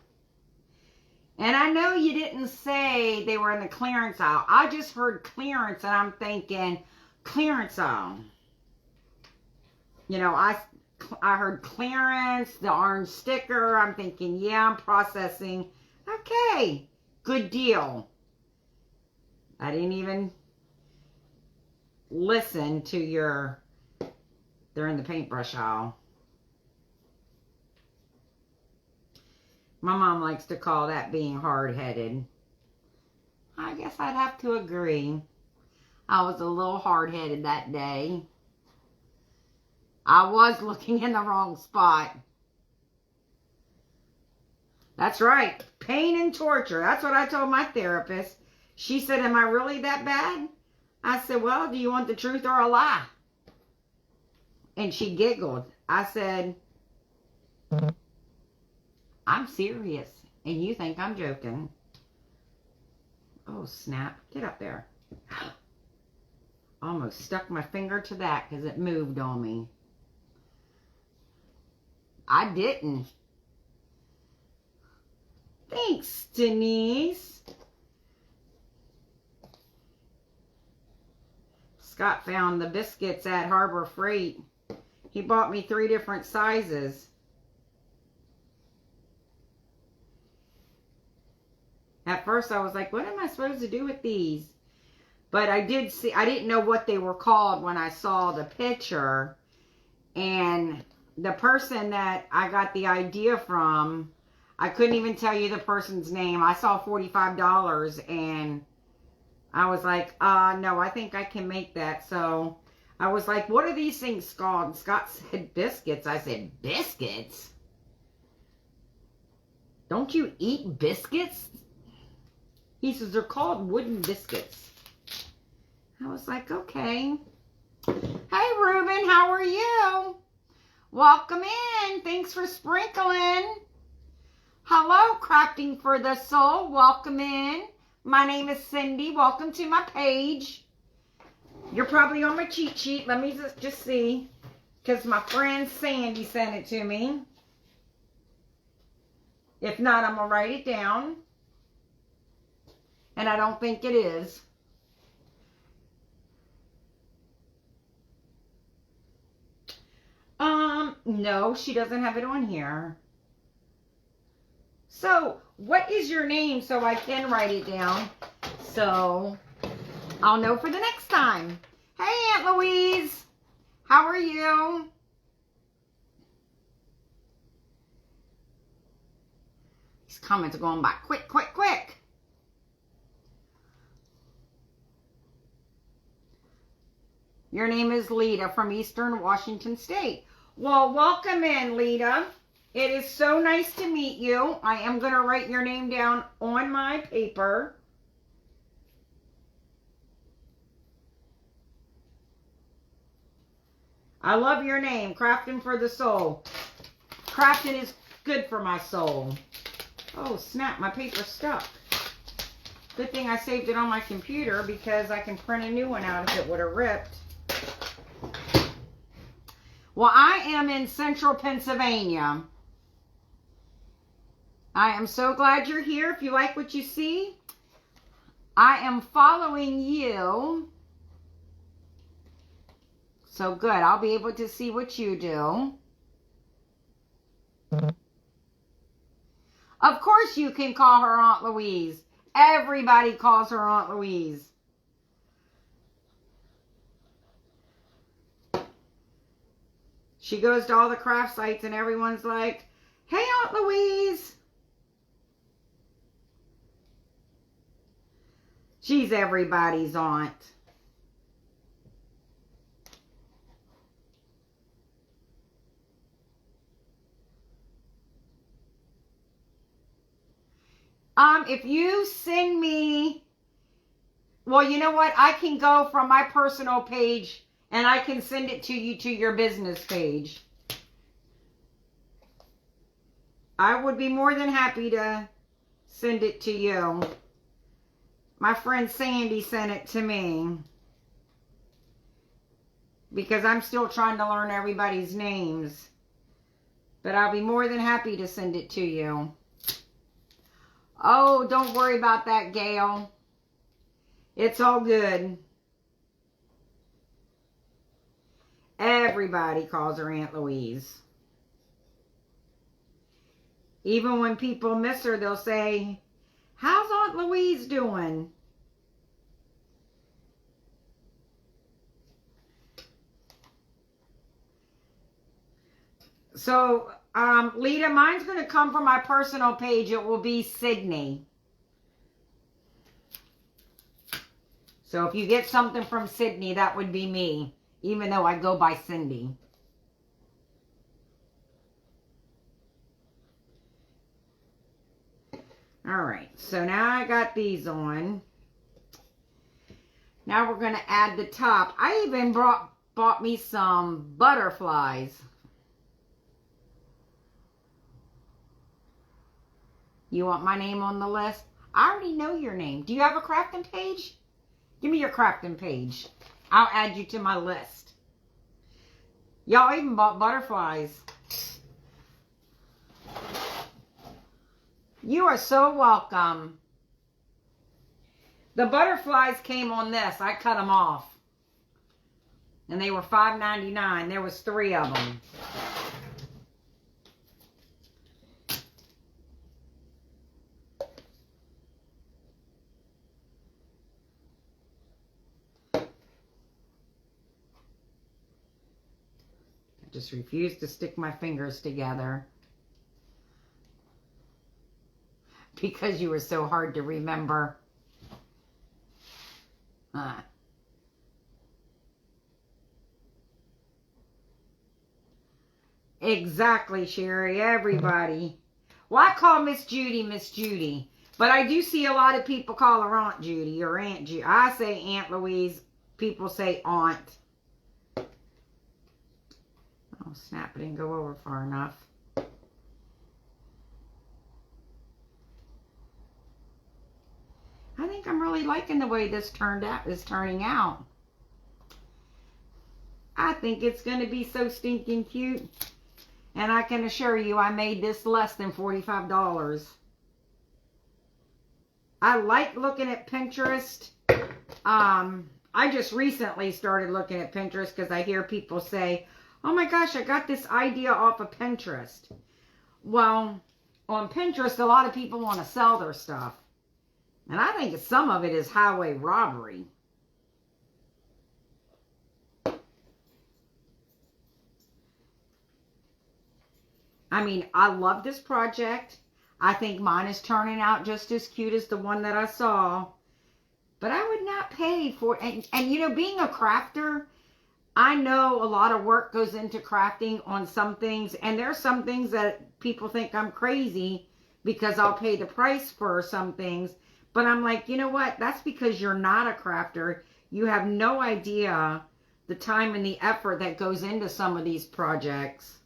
And I know you didn't say they were in the clearance aisle. I just heard clearance, and I'm thinking, clearance aisle. You know, I heard clearance, the orange sticker. I'm thinking, yeah, I'm processing. Okay, good deal. I didn't even listen to your, they're in the paintbrush aisle. My mom likes to call that being hard-headed. I guess I'd have to agree. I was a little hard-headed that day. I was looking in the wrong spot. That's right. Pain and torture. That's what I told my therapist. She said, am I really that bad? I said, well, do you want the truth or a lie? And she giggled. I said, I'm serious. And you think I'm joking. Oh, snap. Get up there. Almost stuck my finger to that because it moved on me. I didn't. Thanks, Denise. Scott found the biscuits at Harbor Freight. He bought me 3 different sizes. At first I was like, what am I supposed to do with these? But I did see, I didn't know what they were called when I saw the picture. And the person that I got the idea from, I couldn't even tell you the person's name. I saw $45 and I was like, no, I think I can make that. So I was like, what are these things called? And Scott said biscuits. I said, biscuits? Don't you eat biscuits? He says, they're called wooden biscuits. I was like, okay. Hey, Ruben, how are you? Welcome in. Thanks for sprinkling. Hello, Crafting for the Soul. Welcome in. My name is Cindy. Welcome to my page. You're probably on my cheat sheet. Let me just see. Because my friend Sandy sent it to me. If not, I'm going to write it down. And I don't think it is. No, she doesn't have it on here. So, what is your name so I can write it down? So, I'll know for the next time. Hey, Aunt Louise. How are you? These comments are going by quick, quick, quick. Your name is Lita from Eastern Washington State. Well, welcome in, Lita. It is so nice to meet you. I am going to write your name down on my paper. I love your name, Crafting for the Soul. Crafting is good for my soul. Oh, snap, my paper's stuck. Good thing I saved it on my computer because I can print a new one out if it would have ripped. Well, I am in central Pennsylvania. I am so glad you're here. If you like what you see, I am following you. So good. I'll be able to see what you do. Of course you can call her Aunt Louise. Everybody calls her Aunt Louise. She goes to all the craft sites and everyone's like, hey, Aunt Louise. She's everybody's aunt. If you send me Well, you know what? I can go from my personal page and I can send it to you to your business page. I would be more than happy to send it to you. My friend Sandy sent it to me. Because I'm still trying to learn everybody's names. But I'll be more than happy to send it to you. Oh, don't worry about that, Gail. It's all good. Everybody calls her Aunt Louise. Even when people miss her, they'll say, "How's Aunt Louise doing?" So, Lita, mine's going to come from my personal page. It will be Sydney. So if you get something from Sydney, that would be me, even though I go by Cindy. All right, so now I got these on. Now we're going to add the top. I even bought me some butterflies. You want my name on the list? I already know your name. Do you have a crafting page? Give me your crafting page. I'll add you to my list. Y'all even bought butterflies. You are so welcome. The butterflies came on this. I cut them off. And they were $5.99. There was 3 of them. Just refuse to stick my fingers together because you were so hard to remember. Exactly, Sherry. Everybody. Well, I call Miss Judy, but I do see a lot of people call her Aunt Judy or Aunt Judy. I say Aunt Louise. People say Aunt. Oh, snap, it didn't go over far enough. I think I'm really liking the way this is turning out. I think it's going to be so stinking cute. And I can assure you I made this less than $45. I like looking at Pinterest. I just recently started looking at Pinterest because I hear people say, "Oh my gosh, I got this idea off of Pinterest." Well, on Pinterest, a lot of people want to sell their stuff. And I think some of it is highway robbery. I mean, I love this project. I think mine is turning out just as cute as the one that I saw. But I would not pay for it. And you know, being a crafter, I know a lot of work goes into crafting on some things. And there are some things that people think I'm crazy because I'll pay the price for some things. But I'm like, you know what? That's because you're not a crafter. You have no idea the time and the effort that goes into some of these projects.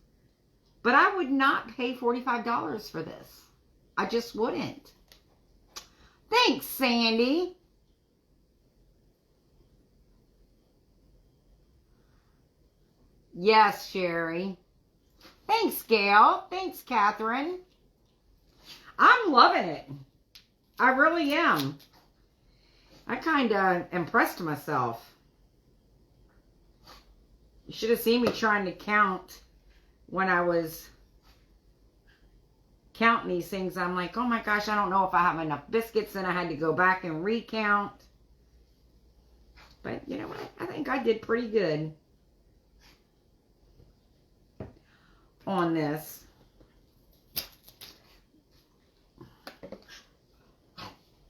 But I would not pay $45 for this. I just wouldn't. Thanks, Sandy. Yes, Sherry. Thanks, Gail. Thanks, Catherine. I'm loving it. I really am. I kind of impressed myself. You should have seen me trying to count when I was counting these things. I'm like, oh my gosh, I don't know if I have enough biscuits, and I had to go back and recount. But you know what? I think I did pretty good on this.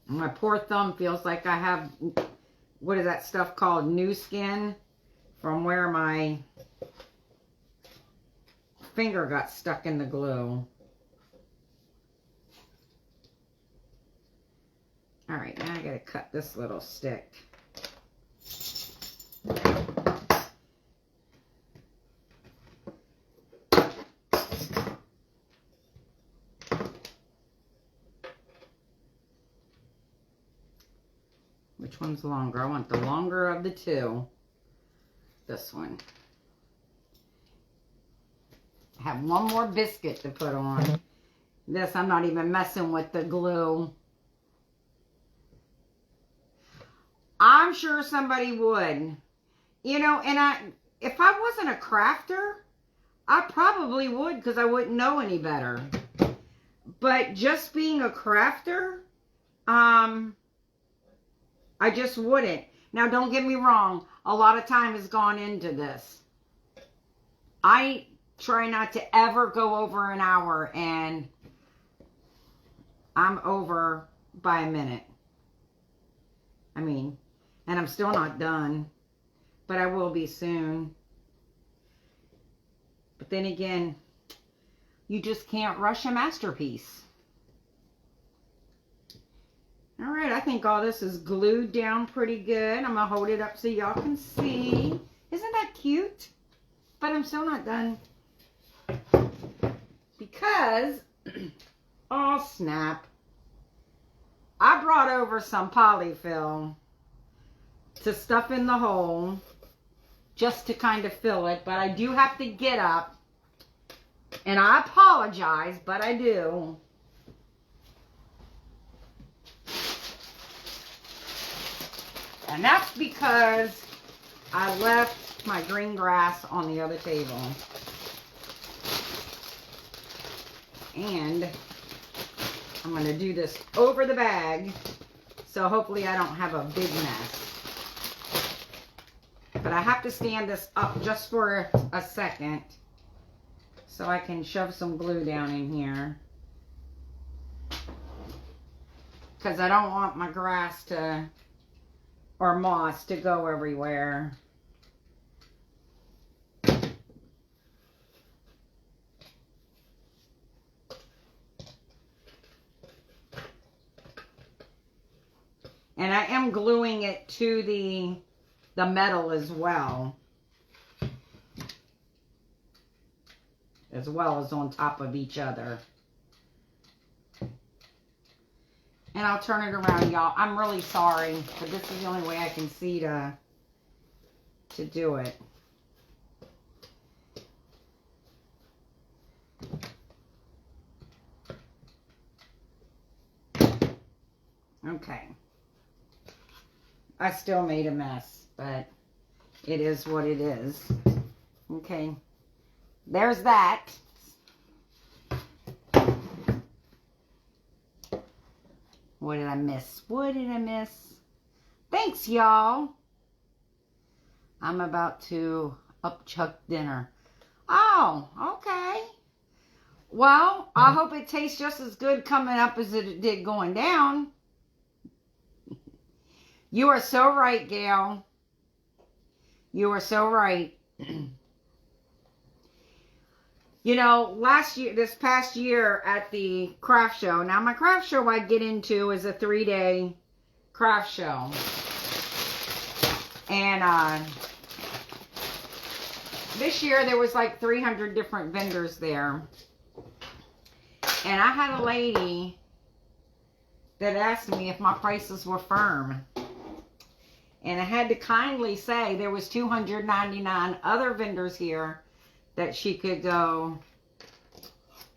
My poor thumb feels like I have, what is that stuff called? New skin from where my finger got stuck in the glue. All right, now I gotta cut this little stick. Which one's longer? I want the longer of the two. This one. I have one more biscuit to put on. This, I'm not even messing with the glue. I'm sure somebody would. You know, and if I wasn't a crafter, I probably would, because I wouldn't know any better. But just being a crafter, I just wouldn't. Now, don't get me wrong. A lot of time has gone into this. I try not to ever go over an hour, and I'm over by a minute. I mean, and I'm still not done, but I will be soon. But then again, you just can't rush a masterpiece. All right, I think all this is glued down pretty good. I'm going to hold it up so y'all can see. Isn't that cute? But I'm still not done. Because, oh snap, I brought over some polyfill to stuff in the hole just to kind of fill it. But I do have to get up. And I apologize, but I do. And that's because I left my green grass on the other table. And I'm going to do this over the bag, so hopefully I don't have a big mess. But I have to stand this up just for a second so I can shove some glue down in here. Because I don't want my grass to, or moss to go everywhere. And I am gluing it to the metal as well as on top of each other. And I'll turn it around, y'all. I'm really sorry, but this is the only way I can see to do it. Okay. I still made a mess, but it is what it is. Okay. There's that. What did I miss? What did I miss? Thanks, y'all. I'm about to upchuck dinner. Oh, okay. Well, I hope it tastes just as good coming up as it did going down. You are so right, Gail. You are so right. You know, this past year at the craft show. Now, my craft show I get into is a 3-day craft show. And this year there was like 300 different vendors there. And I had a lady that asked me if my prices were firm. And I had to kindly say there was 299 other vendors here that she could go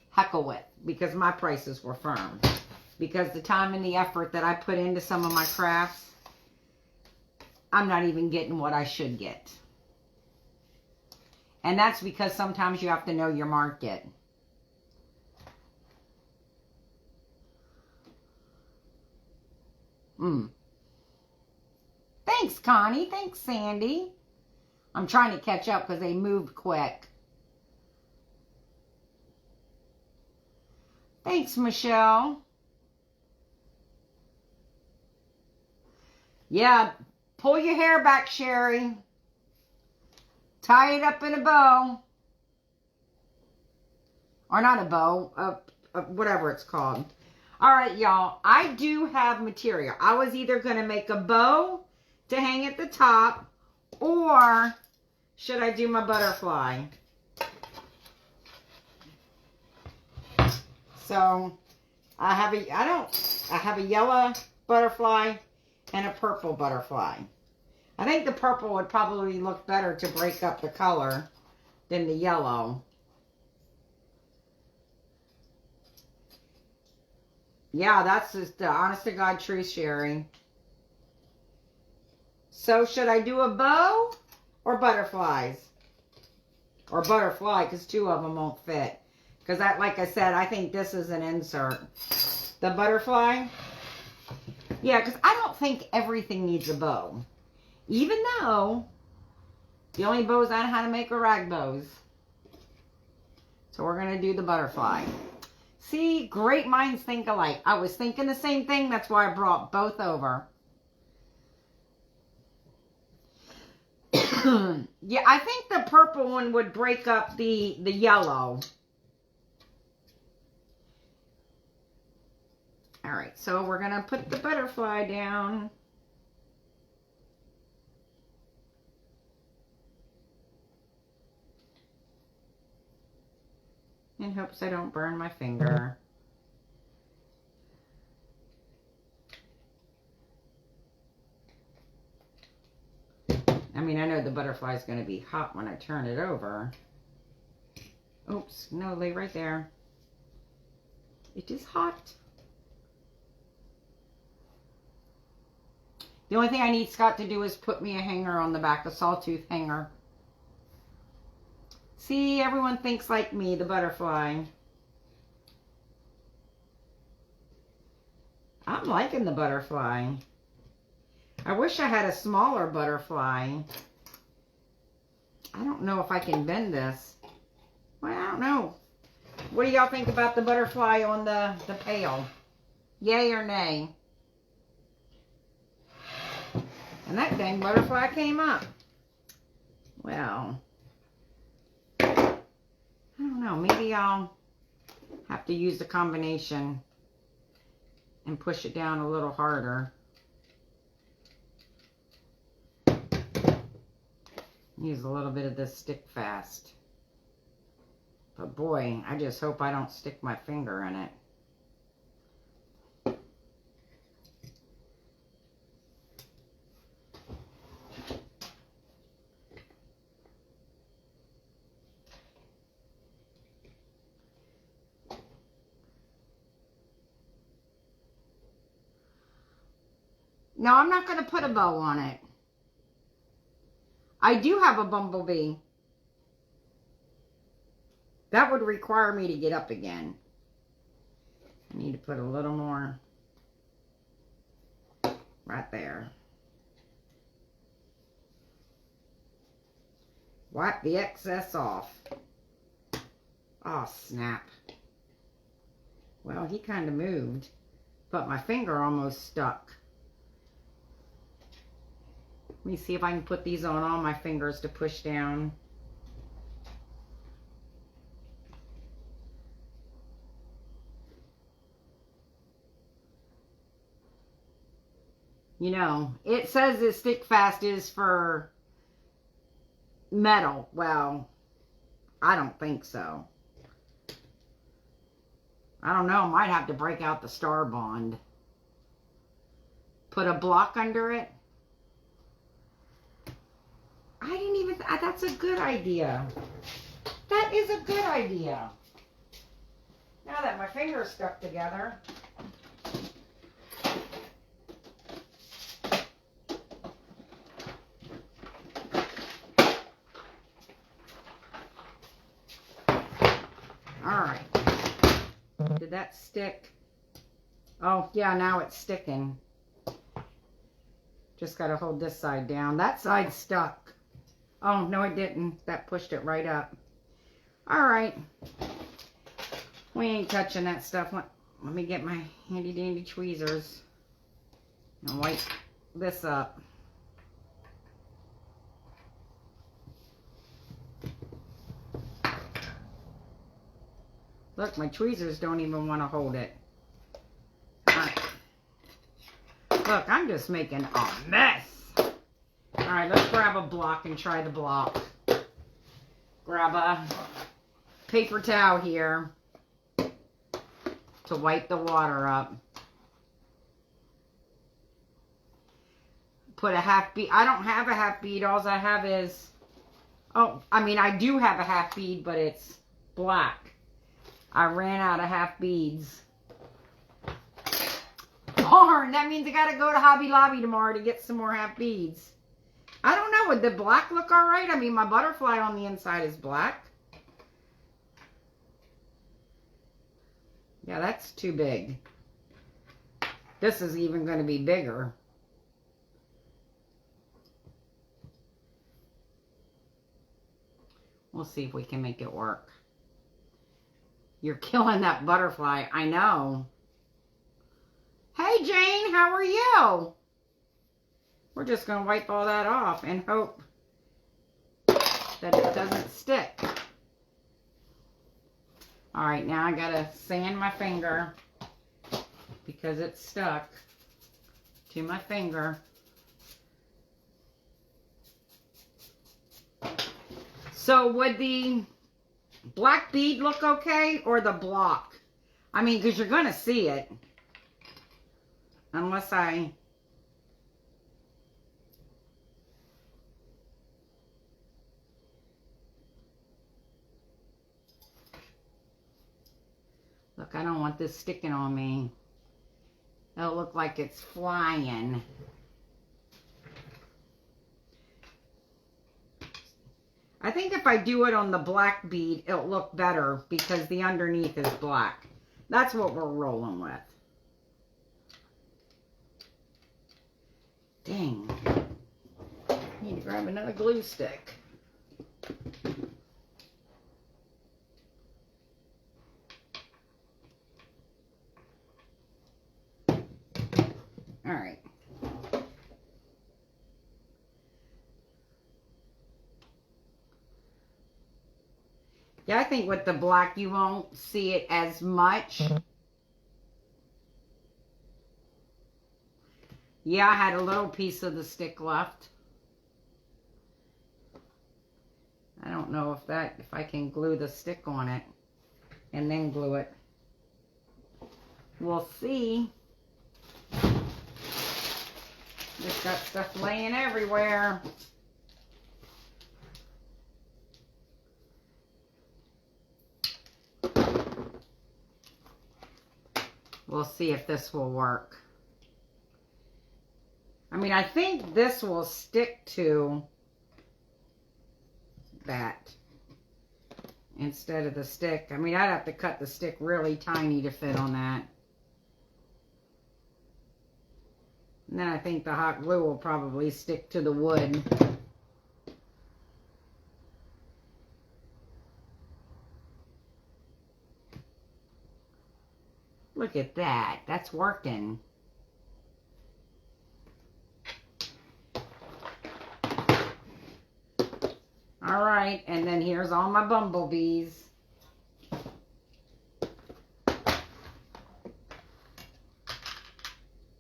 heckle with, because my prices were firm. Because the time and the effort that I put into some of my crafts, I'm not even getting what I should get. And that's because sometimes you have to know your market. Thanks, Connie. Thanks, Sandy. I'm trying to catch up because they moved quick. Thanks, Michelle. Yeah, pull your hair back, Sherry. Tie it up in a bow. Or not a bow, whatever it's called. All right, y'all. I do have material. I was either going to make a bow to hang at the top, or should I do my butterfly? So I have a yellow butterfly and a purple butterfly. I think the purple would probably look better to break up the color than the yellow. Yeah, that's just the honest to God truth, Sherry. So should I do a bow or butterflies? Or butterfly, because two of them won't fit. Because like I said, I think this is an insert. The butterfly? Yeah, because I don't think everything needs a bow. Even though the only bows I know how to make are rag bows. So we're going to do the butterfly. See, great minds think alike. I was thinking the same thing. That's why I brought both over. Yeah, I think the purple one would break up the yellow. All right, so we're going to put the butterfly down. In hopes I don't burn my finger. I mean, I know the butterfly is going to be hot when I turn it over. Oops, no, lay right there. It is hot. The only thing I need Scott to do is put me a hanger on the back, a sawtooth hanger. See, everyone thinks like me, the butterfly. I'm liking the butterfly. I wish I had a smaller butterfly. I don't know if I can bend this. Well, I don't know. What do y'all think about the butterfly on the pail? Yay or nay? And that dang butterfly came up. Well, I don't know. Maybe I'll have to use the combination and push it down a little harder. Use a little bit of this stick fast. But boy, I just hope I don't stick my finger in it. No, I'm not going to put a bow on it. I do have a bumblebee. That would require me to get up again. I need to put a little more right there. Wipe the excess off. Oh, snap. Well, he kind of moved, but my finger almost stuck. Let me see if I can put these on all my fingers to push down. You know, it says that stick fast is for metal. Well, I don't think so. I don't know. I might have to break out the star bond. Put a block under it. I didn't even, that's a good idea. That is a good idea. Now that my finger's stuck together. All right. Did that stick? Oh, yeah, now it's sticking. Just got to hold this side down. That side's stuck. Oh, no, it didn't. That pushed it right up. All right. We ain't touching that stuff. Let me get my handy dandy tweezers and wipe this up. Look, my tweezers don't even want to hold it. Look, I'm just making a mess. All right, let's grab a block and try the block. Grab a paper towel here to wipe the water up. Put a half bead. I don't have a half bead. All I have is, oh, I mean, I do have a half bead, but it's black. I ran out of half beads. Darn, that means I got to go to Hobby Lobby tomorrow to get some more half beads. I don't know, would the black look all right? I mean, my butterfly on the inside is black. Yeah, that's too big. This is even going to be bigger. We'll see if we can make it work. You're killing that butterfly. I know. Hey, Jane, how are you? We're just going to wipe all that off and hope that it doesn't stick. All right, now I got to sand my finger because it's stuck to my finger. So would the black bead look okay or the block? I mean, because you're going to see it. Unless I... Look, I don't want this sticking on me. It'll look like it's flying. I think if I do it on the black bead, it'll look better because the underneath is black. That's what we're rolling with. Dang. Need to grab another glue stick. All right. Yeah, I think with the black, you won't see it as much. Yeah, I had a little piece of the stick left. I don't know if I can glue the stick on it and then glue it. We'll see. Just got stuff laying everywhere. We'll see if this will work. I mean, I think this will stick to that instead of the stick. I mean, I'd have to cut the stick really tiny to fit on that. And then I think the hot glue will probably stick to the wood. Look at that. That's working. All right, and then here's all my bumblebees.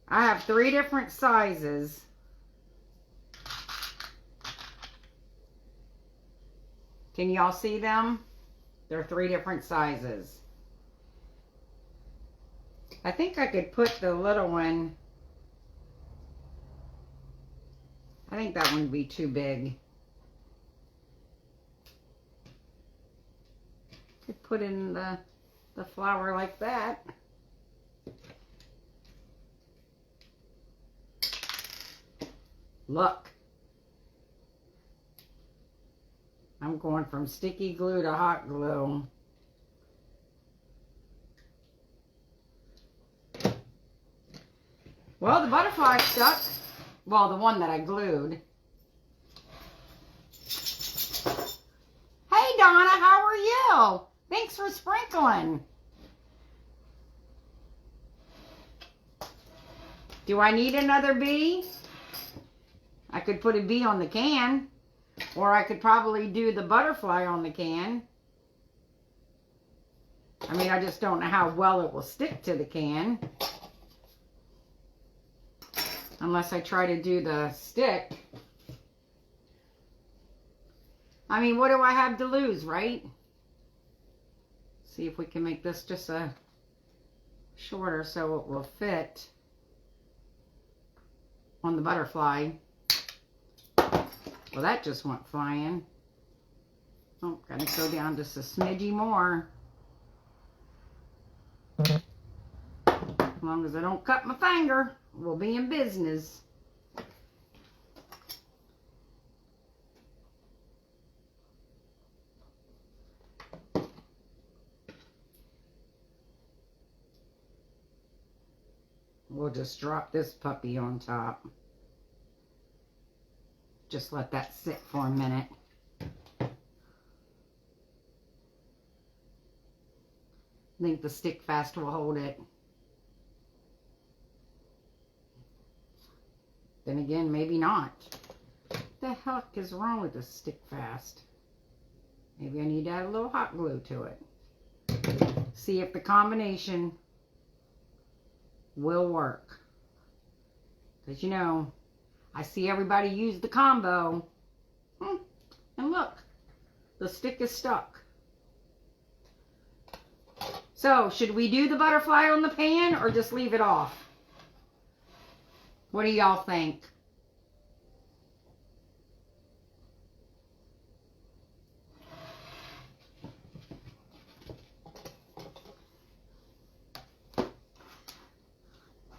I have 3 different sizes. Can y'all see them? They're 3 different sizes. I think I could put the little one. I think that one would be too big. Could put in the flower like that. Look. I'm going from sticky glue to hot glue. Well, the butterfly stuck. Well, the one that I glued. Hey, Donna, how are you? Thanks for sprinkling. Do I need another bee? I could put a bee on the can. Or I could probably do the butterfly on the can. I mean, I just don't know how well it will stick to the can. Unless I try to do the stick. I mean, what do I have to lose, right? See if we can make this just a shorter so it will fit on the butterfly. Well, that just went flying. Oh, gotta go down just a smidgy more. As long as I don't cut my finger, we'll be in business. We'll just drop this puppy on top. Just let that sit for a minute. I think the stick fast will hold it. Then again, maybe not. What the heck is wrong with the stick fast? Maybe I need to add a little hot glue to it. See if the combination will work. Because you know, I see everybody use the combo. And look, the stick is stuck. So, should we do the butterfly on the pan or just leave it off? What do y'all think?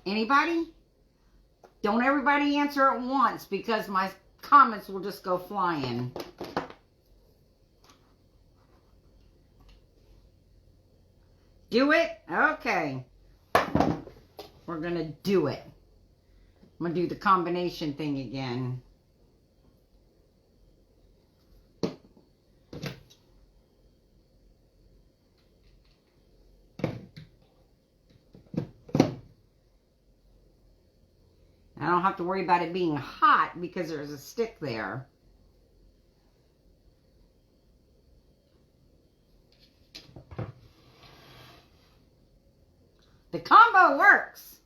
Anybody? Don't everybody answer at once because my comments will just go flying. Do it? Okay. We're going to do it. I'm going to do the combination thing again. I don't have to worry about it being hot because there's a stick there. The combo works.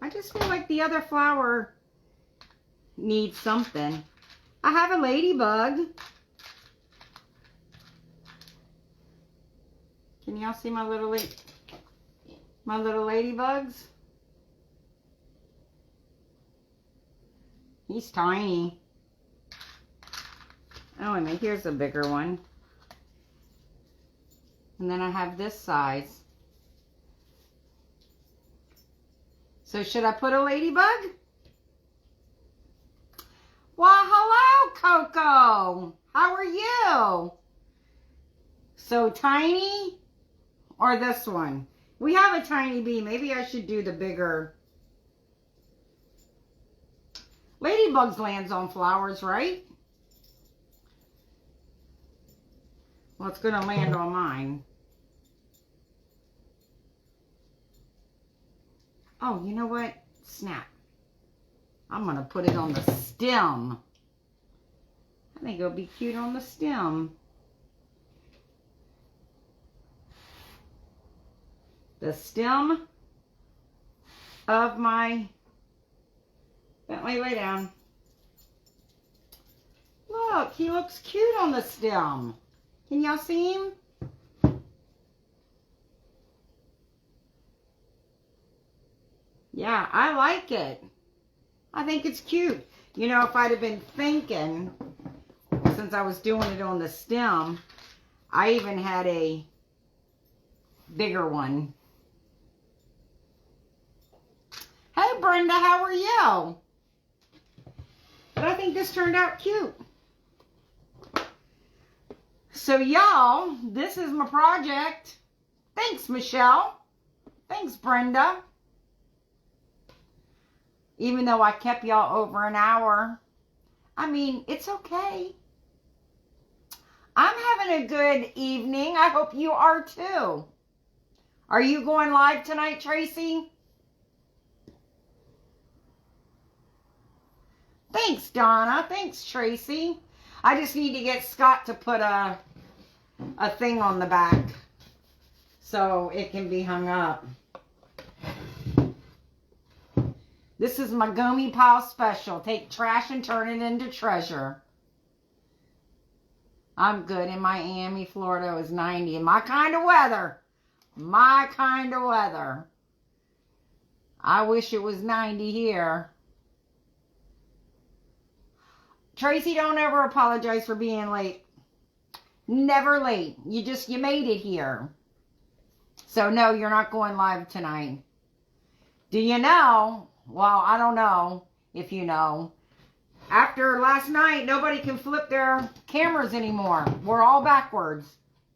I just feel like the other flower needs something. I have a ladybug. Can y'all see my little ladybugs? He's tiny. Oh, and here's a bigger one. And then I have this size. So should I put a ladybug? Well, hello, Coco. How are you? So tiny or this one? We have a tiny bee. Maybe I should do the bigger. Ladybugs lands on flowers, right? Well, it's going to land on mine. Oh, you know what? Snap. I'm going to put it on the stem. I think it'll be cute on the stem. The stem of my Bentley, lay down. Look, he looks cute on the stem. Can y'all see him? Yeah, I like it. I think it's cute. You know, if I'd have been thinking, since I was doing it on the stem, I even had a bigger one. Hey, Brenda, how are you? But I think this turned out cute. So, y'all, this is my project. Thanks, Michelle. Thanks, Brenda. Even though I kept y'all over an hour. I mean, it's okay. I'm having a good evening. I hope you are too. Are you going live tonight, Tracy? Thanks, Donna. Thanks, Tracy. I just need to get Scott to put a thing on the back so it can be hung up. This is my Gummy Pile special. Take trash and turn it into treasure. I'm good. In Miami, Florida, it was 90. My kind of weather. My kind of weather. I wish it was 90 here. Tracy, don't ever apologize for being late. Never late. You made it here. So no, you're not going live tonight. Do you know? Well, I don't know if you know. After last night, nobody can flip their cameras anymore. We're all backwards.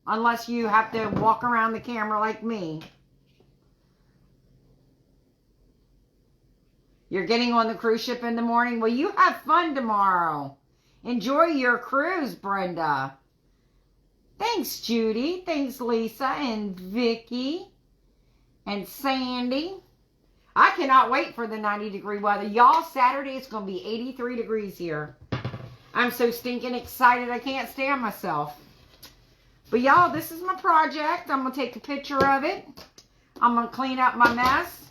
Unless you have to walk around the camera like me. You're getting on the cruise ship in the morning? Well, you have fun tomorrow. Enjoy your cruise, Brenda. Thanks, Judy. Thanks, Lisa and Vicky and Sandy. I cannot wait for the 90-degree weather. Y'all, Saturday it's going to be 83 degrees here. I'm so stinking excited I can't stand myself. But y'all, this is my project. I'm going to take a picture of it. I'm going to clean up my mess.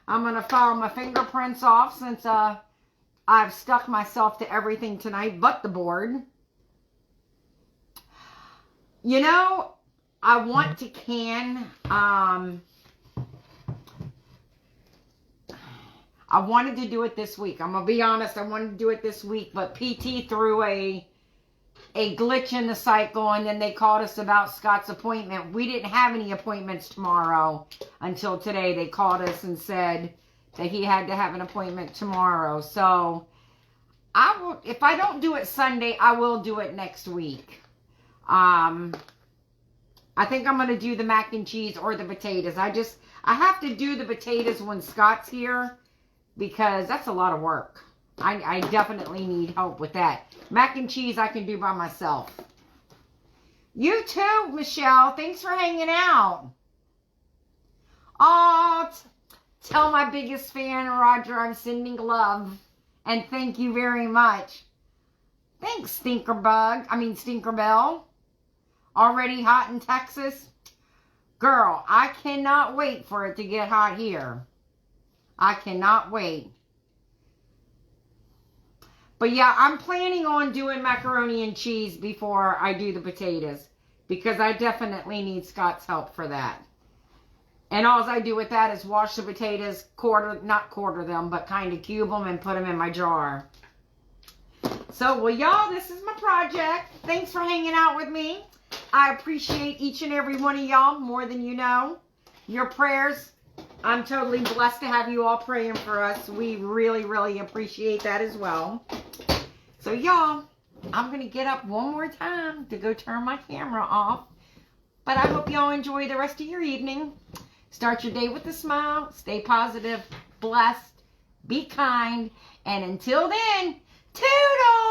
I'm going to file my fingerprints off since I've stuck myself to everything tonight but the board. You know, I want to can, I wanted to do it this week. I'm going to be honest, I wanted to do it this week, but PT threw a glitch in the cycle, and then they called us about Scott's appointment. We didn't have any appointments tomorrow until today. They called us and said that he had to have an appointment tomorrow. So, if I don't do it Sunday, I will do it next week. I think I'm going to do the mac and cheese or the potatoes. I have to do the potatoes when Scott's here because that's a lot of work. I definitely need help with that. Mac and cheese I can do by myself. You too, Michelle. Thanks for hanging out. Oh, tell my biggest fan, Roger, I'm sending love. And thank you very much. Thanks, Stinkerbell. Already hot in Texas? Girl, I cannot wait for it to get hot here. I cannot wait. But yeah, I'm planning on doing macaroni and cheese before I do the potatoes. Because I definitely need Scott's help for that. And all I do with that is wash the potatoes, not quarter them, but kind of cube them and put them in my jar. So, well, y'all, this is my project. Thanks for hanging out with me. I appreciate each and every one of y'all more than you know. Your prayers, I'm totally blessed to have you all praying for us. We really, really appreciate that as well. So, y'all, I'm going to get up one more time to go turn my camera off. But I hope y'all enjoy the rest of your evening. Start your day with a smile. Stay positive, blessed, be kind. And until then, toodles!